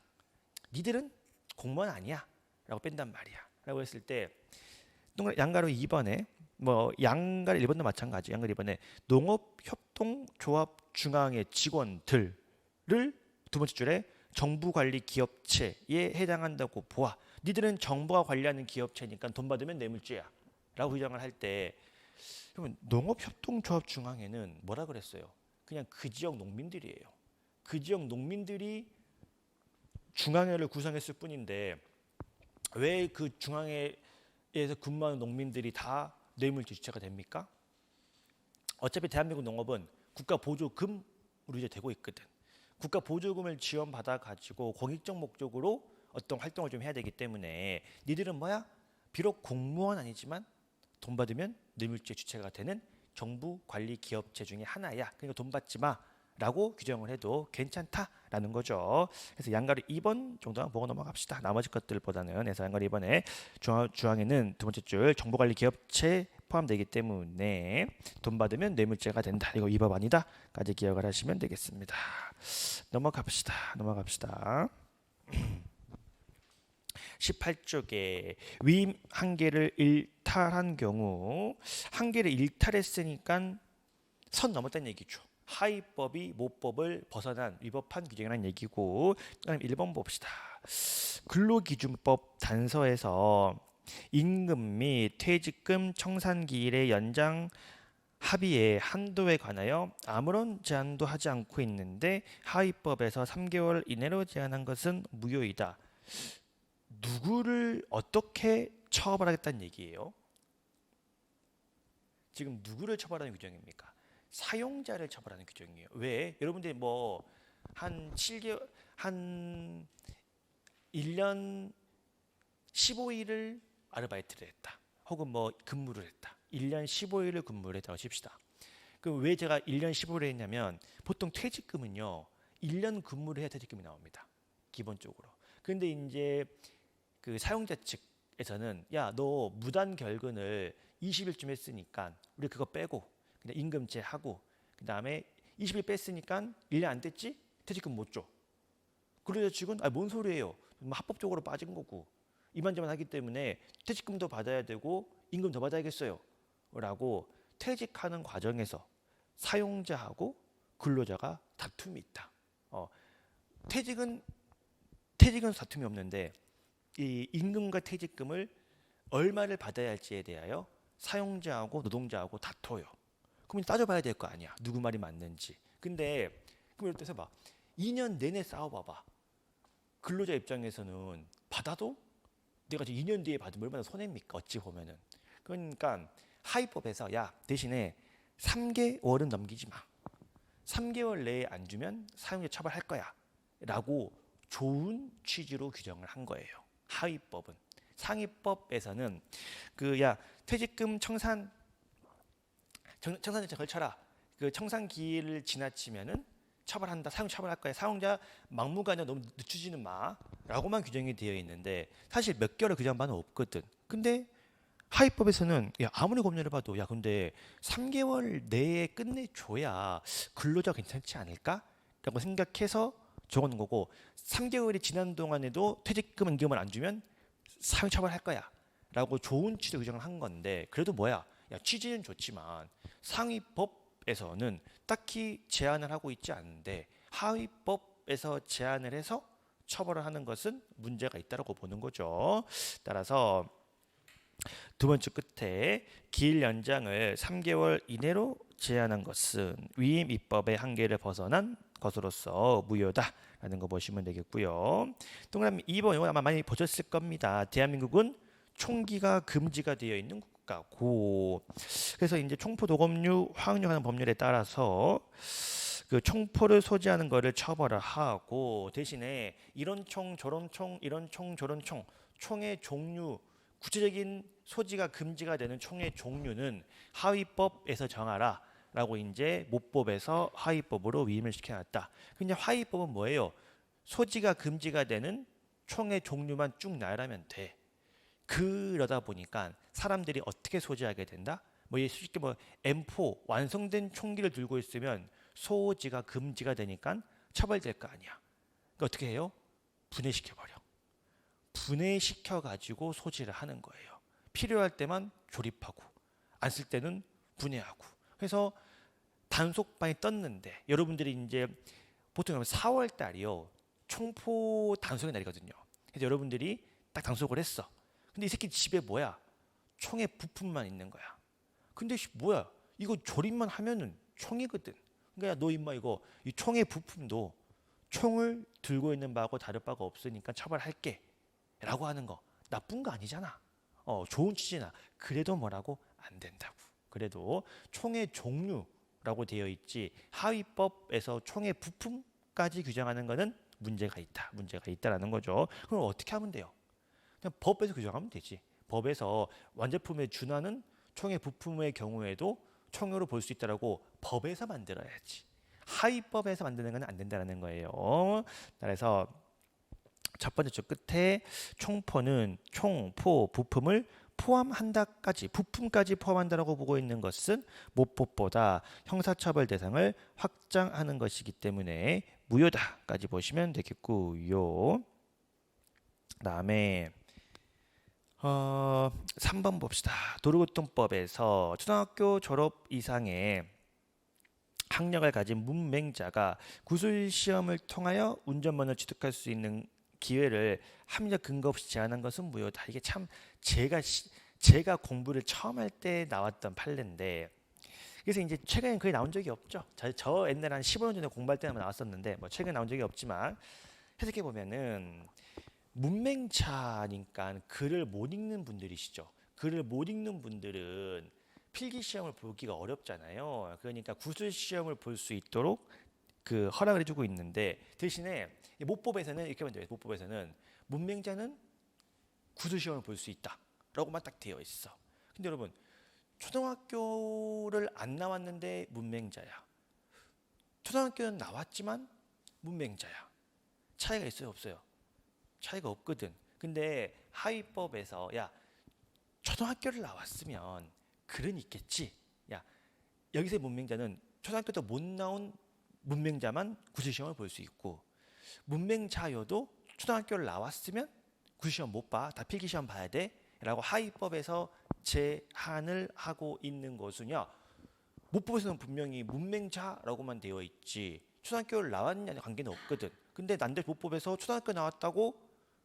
니들은 공무원 아니야 라고 뺀단 말이야. 라고 했을 때 양가로 2번에 뭐 양가로 1번도 마찬가지. 양가로 2번에 농업협동조합 중앙의 직원들을 두 번째 줄에 정부관리기업체에 해당한다고 보아. 니들은 정부가 관리하는 기업체니까 돈 받으면 뇌물죄야 라고 규정을 할 때 그러면 농업협동조합 중앙에는 뭐라 그랬어요? 그냥 그 지역 농민들이에요. 그 지역 농민들이 중앙회를 구성했을 뿐인데 왜 그 중앙회에서 근무하는 농민들이 다 뇌물죄 주체가 됩니까? 어차피 대한민국 농업은 국가 보조금으로 이제 되고 있거든. 국가 보조금을 지원받아 가지고 공익적 목적으로 어떤 활동을 좀 해야 되기 때문에 니들은 뭐야? 비록 공무원 아니지만 돈 받으면 뇌물죄 주체가 되는 정부 관리 기업체 중에 하나야. 그러니까 돈 받지 마라고 규정을 해도 괜찮다라는 거죠. 그래서 양가로 2번 정도만 보고 넘어갑시다. 나머지 것들보다는. 그래서 양가로 2번에 중앙에는 두 번째 줄 정부 관리 기업체 포함되기 때문에 돈 받으면 뇌물죄가 된다. 이거 위법 아니다까지 기억을 하시면 되겠습니다. 넘어갑시다. 18쪽에 위임 한계를 일탈한 경우 한계를 일탈했으니까 선 넘었다는 얘기죠. 하위법이 모법을 벗어난 위법한 규정이라는 얘기고 그다음 1번 봅시다. 근로기준법 단서에서 임금 및 퇴직금 청산기일의 연장 합의의 한도에 관하여 아무런 제한도 하지 않고 있는데 하위법에서 3개월 이내로 제한한 것은 무효이다. 누구를 어떻게 처벌하겠다는 얘기예요? 지금 누구를 처벌하는 규정입니까? 사용자를 처벌하는 규정이에요. 왜? 여러분들이 뭐 한 7개월 한 1년 15일을 아르바이트를 했다. 혹은 뭐 근무를 했다. 1년 15일을 근무를 했다고 칩시다. 그럼 왜 제가 1년 15일을 했냐면 보통 퇴직금은요. 1년 근무를 해야 퇴직금이 나옵니다. 기본적으로. 그런데 이제 그 사용자 측에서는 야, 너 무단 결근을 20일쯤 했으니까 우리 그거 빼고 그냥 임금제 하고 그다음에 20일 뺐으니까 1년 안 됐지? 퇴직금 못 줘. 근로자 측은 뭔 소리예요? 뭐 합법적으로 빠진 거고 이만저만 하기 때문에 퇴직금도 받아야 되고 임금 더 받아야겠어요. 라고 퇴직하는 과정에서 사용자하고 근로자가 다툼이 있다. 퇴직은 다툼이 없는데 이 임금과 퇴직금을 얼마를 받아야 할지에 대하여 사용자하고 노동자하고 다퉈요. 그럼 따져봐야 될 거 아니야. 누구 말이 맞는지. 근데 그럼 예를 들어서 봐. 2년 내내 싸워봐봐. 근로자 입장에서는 받아도 내가 지금 2년 뒤에 받으면 얼마나 손해입니까? 어찌 보면은. 그러니까 하위법에서 야 대신에 3개월은 넘기지 마. 3개월 내에 안 주면 사용자 처벌할 거야. 라고 좋은 취지로 규정을 한 거예요. 하위법은. 상위법에서는 야 퇴직금 청산일자 걸쳐라. 그 청산 기일을 지나치면은 처벌한다. 사용 처벌할 거야. 사용자 막무가내 너무 늦추지는 마라고만 규정이 되어 있는데 사실 몇 개월을 규정한 바는 없거든. 근데 하위법에서는 야 아무리 고민을 해봐도 야 근데 3개월 내에 끝내줘야 근로자 괜찮지 않을까? 라고 생각해서 적어놓은 거고 3개월이 지난 동안에도 퇴직금 임금을 안 주면 사용 처벌할 거야 라고 좋은 취지로 규정을 한 건데 그래도 뭐야 야 취지는 좋지만 상위법에서는 딱히 제한을 하고 있지 않은데 하위법에서 제한을 해서 처벌을 하는 것은 문제가 있다고 보는 거죠. 따라서 두 번째 끝에 기일 연장을 3개월 이내로 제한한 것은 위임 입법의 한계를 벗어난 것으로서 무효다라는 거 보시면 되겠고요. 동그라미 2번 이거 아마 많이 보셨을 겁니다. 대한민국은 총기가 금지가 되어 있는 국가고 그래서 이제 총포 도검류 화학용하는 법률에 따라서 그 총포를 소지하는 거를 처벌을 하고 대신에 이런 총 저런 총 이런 총 저런 총 총의 종류 구체적인 소지가 금지가 되는 총의 종류는 하위법에서 정하라 라고 이제 모법에서 하위법으로 위임을 시켜놨다. 근데 하위법은 뭐예요? 소지가 금지가 되는 총의 종류만 쭉 나열하면 돼. 그러다 보니까 사람들이 어떻게 소지하게 된다? 뭐 쉽게 뭐 M4 완성된 총기를 들고 있으면 소지가 금지가 되니까 처벌될 거 아니야. 그러니까 어떻게 해요? 분해시켜버려. 분해시켜 가지고 소지를 하는 거예요. 필요할 때만 조립하고 안 쓸 때는 분해하고. 그래서 단속반이 떴는데 여러분들이 이제 보통 4월 달이요 총포 단속의 날이거든요. 그래서 여러분들이 딱 단속을 했어. 근데 이 새끼 집에 뭐야? 총의 부품만 있는 거야. 근데 뭐야? 이거 조립만 하면은 총이거든. 그러니까 너 임마 이거 이 총의 부품도 총을 들고 있는 바하고 다를 바가 없으니까 처벌할게. 라고 하는 거 나쁜 거 아니잖아. 좋은 취지나 그래도 뭐라고 안 된다고. 그래도 총의 종류라고 되어 있지 하위법에서 총의 부품까지 규정하는 거는 문제가 있다라는 거죠. 그럼 어떻게 하면 돼요? 그냥 법에서 규정하면 되지. 법에서 완제품에 준하는 총의 부품의 경우에도 총으로 볼 수 있다라고 법에서 만들어야지. 하위법에서 만드는 건 안 된다는 거예요. 그래서 첫 번째 줄 끝에 총포는 총포 부품을 포함한다까지 부품까지 포함한다라고 보고 있는 것은 모법보다 형사처벌 대상을 확장하는 것이기 때문에 무효다까지 보시면 되겠고요. 그다음에 3번 봅시다. 도로교통법에서 초등학교 졸업 이상의 학력을 가진 문맹자가 구술 시험을 통하여 운전면허를 취득할 수 있는 기회를 합리적 근거 없이 제한한 것은 무효다. 이게 참 제가 공부를 처음 할 때 나왔던 판례인데 그래서 이제 최근에 거의 나온 적이 없죠. 저 옛날에 한 15년 전에 공부할 때만 나왔었는데 뭐 최근에 나온 적이 없지만 해석해 보면은 문맹차니까 글을 못 읽는 분들이시죠. 글을 못 읽는 분들은 필기 시험을 보기가 어렵잖아요. 그러니까 구술 시험을 볼 수 있도록 그 허락을 해주고 있는데 대신에 모법에서는 이렇게 하면 돼요. 모법에서는 문맹자는 구술 시험을 볼 수 있다라고만 딱 되어 있어. 근데 여러분 초등학교를 안 나왔는데 문맹자야. 초등학교는 나왔지만 문맹자야. 차이가 있어요, 없어요? 차이가 없거든. 근데 하위법에서 야 초등학교를 나왔으면 글은 있겠지. 야, 여기서의 문맹자는 초등학교 때 못 나온 문맹자만 구술시험을 볼 수 있고, 문맹자여도 초등학교를 나왔으면 구술시험 못 봐. 다 필기시험 봐야 돼. 라고 하위법에서 제한을 하고 있는 것은요, 모법에서는 분명히 문맹자라고만 되어 있지 초등학교를 나왔냐는 관계는 없거든. 근데 난데 모법에서 초등학교 나왔다고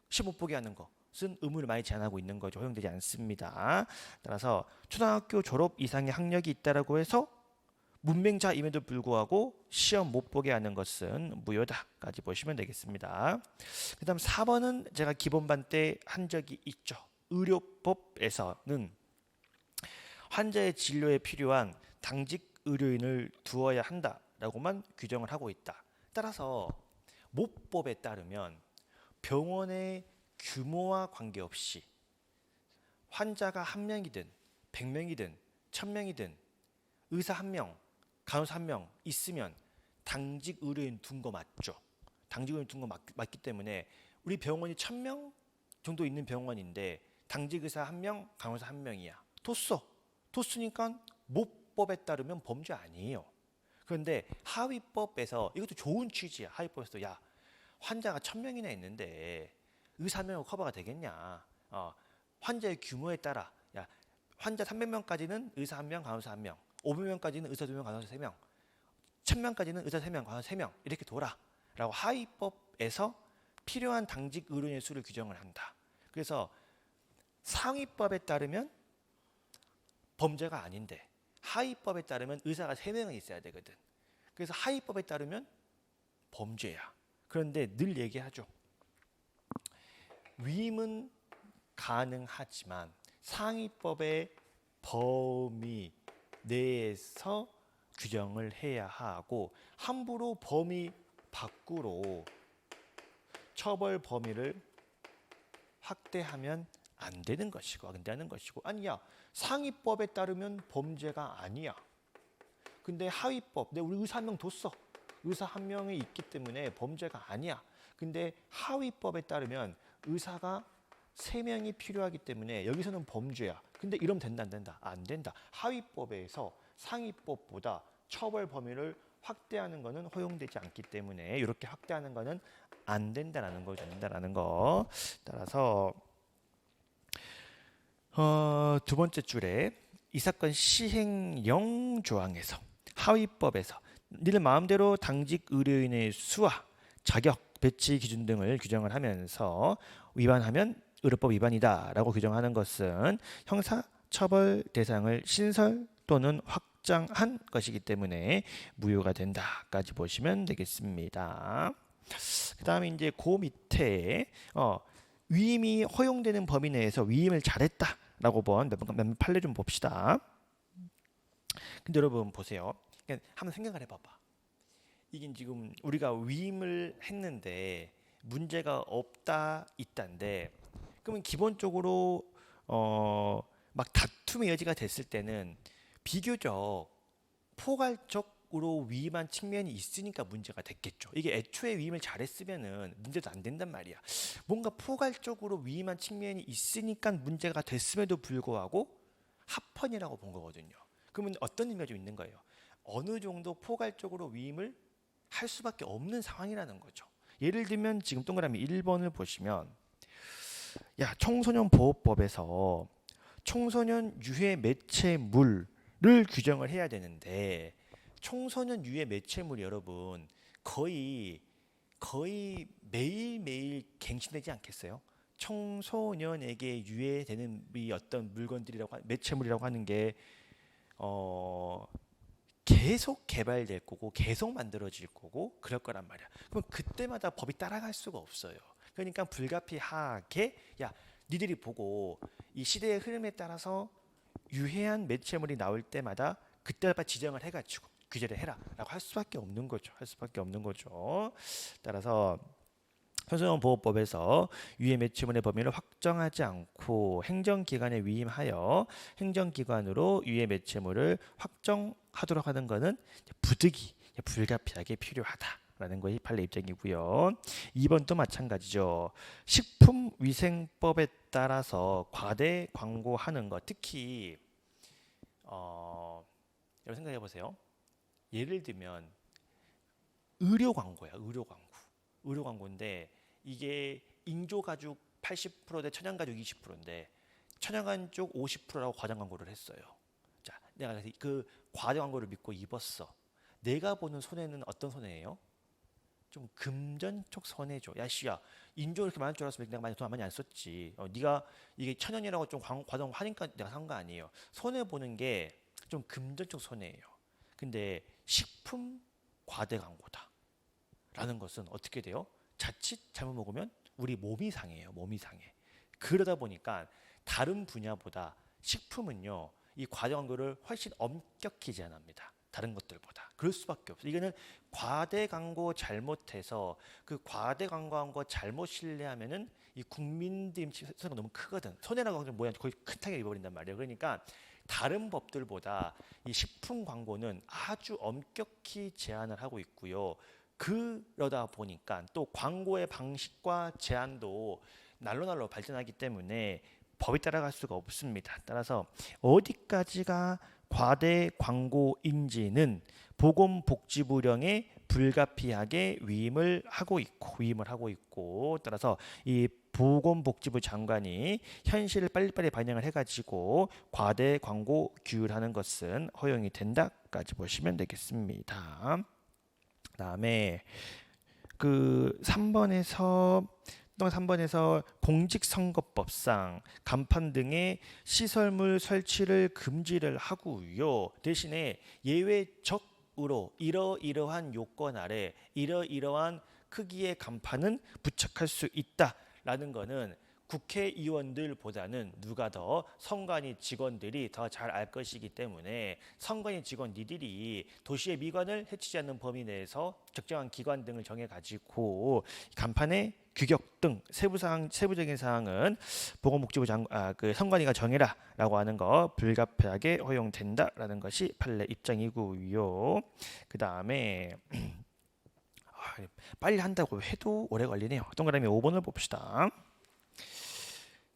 시험 못 보게 하는 것은 의무를 많이 제한하고 있는 거죠. 허용되지 않습니다. 따라서 초등학교 졸업 이상의 학력이 있다라고 해서 문맹자임에도 불구하고 시험 못 보게 하는 것은 무효다까지 보시면 되겠습니다. 그 다음 4번은 제가 기본반 때 한 적이 있죠. 의료법에서는 환자의 진료에 필요한 당직 의료인을 두어야 한다라고만 규정을 하고 있다. 따라서 모법에 따르면 병원의 규모와 관계없이 환자가 한 명이든 100명이든 1000명이든 의사 한 명, 간호사 한 명 있으면 당직 의료인 둔 거 맞죠? 당직 의료인 둔 거 맞기 때문에 우리 병원이 1000명 정도 있는 병원인데 당직 의사 한 명, 간호사 한 명이야. 토스니까 모법에 따르면 범죄 아니에요. 그런데 하위법에서 이것도 좋은 취지야. 하위법에서 야, 환자가 1000명이나 있는데 의사 한 명으로 커버가 되겠냐? 환자의 규모에 따라 야, 환자 300명까지는 의사 한 명, 간호사 한 명, 500명까지는 의사 2명, 간호사 3명, 1000명까지는 의사 3명, 간호사 3명 이렇게 라고 하위법에서 필요한 당직 의료인의 수를 규정을 한다. 그래서 상위법에 따르면 범죄가 아닌데 하위법에 따르면 의사가 3명은 있어야 되거든. 그래서 하위법에 따르면 범죄야. 그런데 늘 얘기하죠. 위임은 가능하지만 상위법의 범위 내에서 규정을 해야 하고 함부로 범위 밖으로 처벌 범위를 확대하면 안 되는 것이고 근대하는 것이고 아니야 상위법에 따르면 범죄가 아니야. 근데 하위법 우리 의사 한 명 뒀어. 의사 한 명이 있기 때문에 범죄가 아니야. 근데 하위법에 따르면 의사가 3명이 필요하기 때문에 여기서는 범죄야. 근데 이러면 된다 안 된다? 안 된다. 하위법에서 상위법보다 처벌 범위를 확대하는 것은 허용되지 않기 때문에 이렇게 확대하는 것은 안 된다라는 거죠. 된다라는 거. 따라서 두 번째 줄에 이 사건 시행령 조항에서 하위법에서 니들 마음대로 당직 의료인의 수와 자격, 배치 기준 등을 규정을 하면서 위반하면 의료법 위반이다라고 규정하는 것은 형사처벌 대상을 신설 또는 확장한 것이기 때문에 무효가 된다까지 보시면 되겠습니다. 그 다음에 이제 그 밑에 위임이 허용되는 범위 내에서 위임을 잘했다라고 본 몇 판례 좀 봅시다. 근데 여러분 보세요. 한번 생각을 해봐봐. 이게 지금 우리가 위임을 했는데 문제가 없다 있다인데 그러면 기본적으로 막 다툼의 여지가 됐을 때는 비교적 포괄적으로 위임한 측면이 있으니까 문제가 됐겠죠. 이게 애초에 위임을 잘했으면은 문제도 안 된단 말이야. 뭔가 포괄적으로 위임한 측면이 있으니까 문제가 됐음에도 불구하고 합헌이라고 본 거거든요. 그러면 어떤 의미가 좀 있는 거예요. 어느 정도 포괄적으로 위임을 할 수밖에 없는 상황이라는 거죠. 예를 들면 지금 동그라미 1번을 보시면 청소년 보호법에서 청소년 유해 매체물을 규정을 해야 되는데 청소년 유해 매체물이 여러분 거의 매일매일 갱신되지 않겠어요? 청소년에게 유해되는 이 어떤 물건들이라고 매체물이라고 하는 게 계속 개발될 거고 계속 만들어질 거고 그럴 거란 말이야. 그럼 그때마다 법이 따라갈 수가 없어요. 그러니까 불가피하게 니들이 보고 이 시대의 흐름에 따라서 유해한 매체물이 나올 때마다 그때마다 지정을 해가지고 규제를 해라라고 할 수밖에 없는 거죠. 따라서 청소년 보호법에서 유해 매체물의 범위를 확정하지 않고 행정기관에 위임하여 행정기관으로 유해 매체물을 확정하도록 하는 것은 부득이 불가피하게 필요하다라는 것이 판례 입장이고요. 2번도 마찬가지죠. 식품위생법에 따라서 과대 광고하는 것, 특히 여러분 생각해 보세요. 예를 들면 의료 광고야, 의료 광고. 의료 광고인데 이게 인조 가죽 80%대 천연 가죽 20%인데 천연 가죽 50%라고 과장 광고를 했어요. 자, 내가 그 과장 광고를 믿고 입었어. 내가 보는 손해는 어떤 손해예요? 좀 금전적 손해죠. 야 씨야, 인조 이렇게 많을 줄 알았으면 내가 많이 안 썼지. 네가 이게 천연이라고 좀 과장하니까 내가 산 거 아니에요. 손해 보는 게 좀 금전적 손해예요. 근데 식품 과대 광고다. 라는 것은 어떻게 돼요? 자칫 잘못 먹으면 우리 몸이 상해요. 몸이 상해. 그러다 보니까 다른 분야보다 식품은요, 이 과대 광고를 훨씬 엄격히 제한합니다. 다른 것들보다. 그럴 수밖에 없어요. 이거는 과대 광고 잘못해서 그 과대 광고한 거 잘못 신뢰하면은 이 국민들 손해가 너무 크거든. 손해라고 하면 뭐야? 거의 큰 타격을 입어버린단 말이에요. 그러니까 다른 법들보다 이 식품 광고는 아주 엄격히 제한을 하고 있고요. 그러다 보니까 또 광고의 방식과 제한도 날로 발전하기 때문에 법이 따라갈 수가 없습니다. 따라서 어디까지가 과대 광고인지는 보건복지부령에 불가피하게 위임을 하고 있고 따라서 이 보건복지부 장관이 현실을 빨리빨리 반영을 해가지고 과대 광고 규율하는 것은 허용이 된다까지 보시면 되겠습니다. 그다음에 그 3번에서 공직선거법상 간판 등의 시설물 설치를 금지를 하고요. 대신에 예외적으로 이러이러한 요건 아래 이러이러한 크기의 간판은 부착할 수 있다라는 거는 국회의원들보다는 누가 더 선관위 직원들이 더 잘 알 것이기 때문에 선관위 직원 니들이 도시의 미관을 해치지 않는 범위 내에서 적정한 기관 등을 정해 가지고 간판의 규격 등 세부적인 사항은 보건복지부 그 선관위가 정해라라고 하는 거 불가피하게 허용된다라는 것이 판례 입장이고요. 그 다음에 빨리 한다고 해도 오래 걸리네요. 동그라미 5번을 봅시다.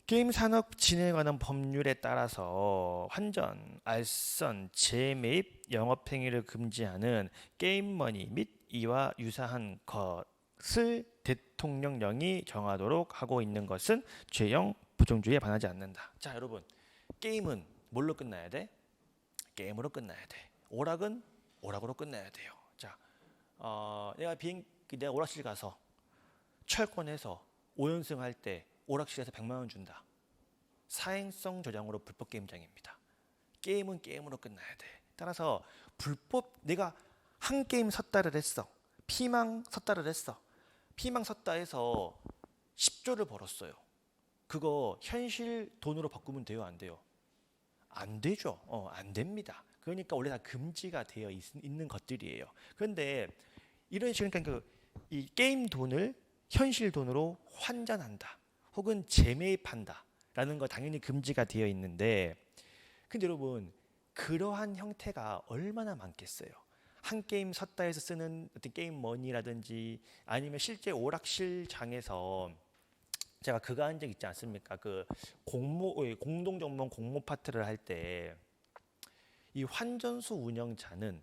게임 산업 진행에 관한 법률에 따라서 환전, 알선, 재매입, 영업행위를 금지하는 게임머니 및 이와 유사한 것을 대통령령이 정하도록 하고 있는 것은 죄형 부정주의에 반하지 않는다. 자, 여러분, 게임은 뭘로 끝나야 돼? 게임으로 끝나야 돼. 오락은 오락으로 끝나야 돼요. 자, 내가 오락실 가서 철권해서 5연승 할 때 오락실에서 100만 원 준다. 사행성 저장으로 불법 게임장입니다. 게임은 게임으로 끝나야 돼. 따라서 내가 한 게임 섰다를 했어. 피망 섰다를 했어. 피망 섰다 해서 10조를 벌었어요. 그거 현실 돈으로 바꾸면 돼요, 안 돼요? 안 되죠. 안 됩니다. 그러니까 원래 다 금지가 되어 있는 것들이에요. 그런데 이런 식으로 그러니까 이 게임 돈을 현실 돈으로 환전한다. 혹은 재매입한다 라는 거 당연히 금지가 되어 있는데, 근데 여러분 그러한 형태가 얼마나 많겠어요. 한 게임 섰다 해서 쓰는 어떤 게임 머니라든지 아니면 실제 오락실장에서 제가 그거 한 적 있지 않습니까? 그 공동정모원 공모 파트를 할 때 이 환전소 운영자는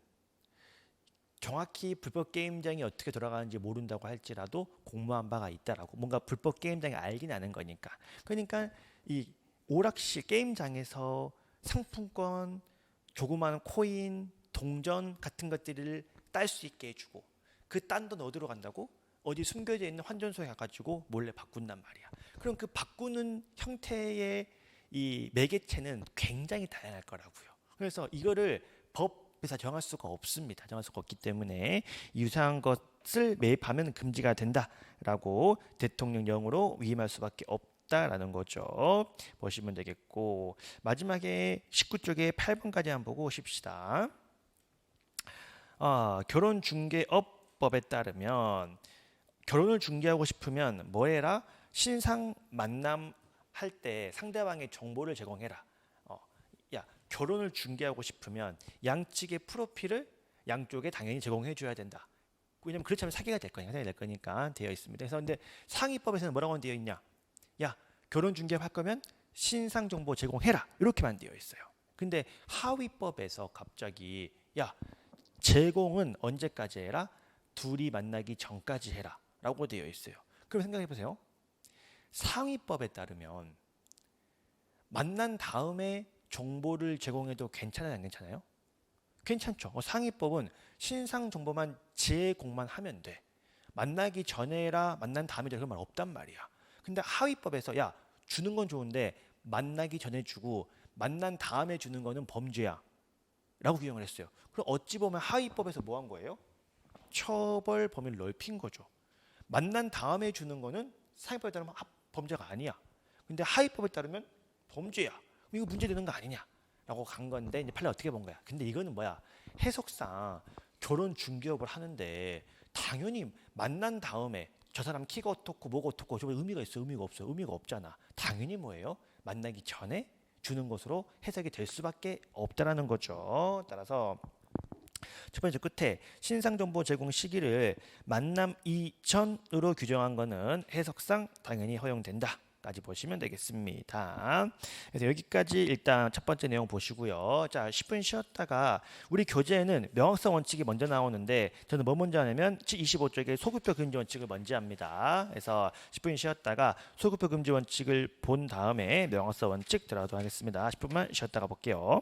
정확히 불법 게임장이 어떻게 돌아가는지 모른다고 할지라도 공모한 바가 있다라고, 뭔가 불법 게임장이 알긴 아는 거니까. 그러니까 이 오락실 게임장에서 상품권, 조그마한 코인, 동전 같은 것들을 딸 수 있게 해주고, 그 딴 돈 어디로 간다고? 어디 숨겨져 있는 환전소에 가가지고 몰래 바꾼단 말이야. 그럼 그 바꾸는 형태의 이 매개체는 굉장히 다양할 거라고요. 그래서 이거를 법에서 정할 수가 없습니다. 정할 수가 없기 때문에 유사한 것을 매입하면 금지가 된다라고 대통령령으로 위임할 수밖에 없다라는 거죠. 보시면 되겠고, 마지막에 19쪽에 8번까지 한번 보고 오십시다. 결혼중개업법에 따르면 결혼을 중개하고 싶으면 뭐 해라? 신상 만남 할 때 상대방의 정보를 제공해라. 결혼을 중개하고 싶으면 양측의 프로필을 양쪽에 당연히 제공해 줘야 된다. 왜냐면 그렇지 않으면 사기가 될 거니까 되어 있습니다. 그래서 근데 상위법에서는 뭐라고 되어 있냐? 야, 결혼 중개할 거면 신상 정보 제공해라. 이렇게만 되어 있어요. 근데 하위법에서 갑자기 야, 제공은 언제까지 해라? 둘이 만나기 전까지 해라 라고 되어 있어요. 그럼 생각해 보세요. 상위법에 따르면 만난 다음에 정보를 제공해도 괜찮아요, 안 괜찮아요? 괜찮죠. 상위법은 신상 정보만 제공만 하면 돼. 만나기 전에라 만난 다음이라 그런 말 없단 말이야. 근데 하위법에서 야, 주는 건 좋은데 만나기 전에 주고 만난 다음에 주는 거는 범죄야 라고 규정을 했어요. 그럼 어찌 보면 하위법에서 뭐 한 거예요? 처벌 범위를 넓힌 거죠. 만난 다음에 주는 거는 상위법에 따르면 범죄가 아니야. 근데 하위법에 따르면 범죄야. 이거 문제되는 거 아니냐? 라고 간 건데 이제 판례 어떻게 본 거야? 근데 이거는 뭐야? 해석상 결혼 중개업을 하는데 당연히 만난 다음에 저 사람 키가 어떻고 뭐가 어떻고 좀 의미가 있어? 의미가 없어? 의미가 없잖아. 당연히 뭐예요? 만나기 전에 주는 것으로 해석이 될 수밖에 없다라는 거죠. 따라서 첫 번째 끝에 신상정보 제공 시기를 만남 이전으로 규정한 거는 해석상 당연히 허용된다. 까지 보시면 되겠습니다. 그래서 여기까지 일단 첫 번째 내용 보시고요. 자, 10분 쉬었다가 우리 교재에는 명확성 원칙이 먼저 나오는데 저는 뭐 먼저 하냐면 25쪽에 소급표 금지 원칙을 먼저 합니다. 그래서 10분 쉬었다가 소급표 금지 원칙을 본 다음에 명확성 원칙 들어가도록 하겠습니다. 10분만 쉬었다가 볼게요.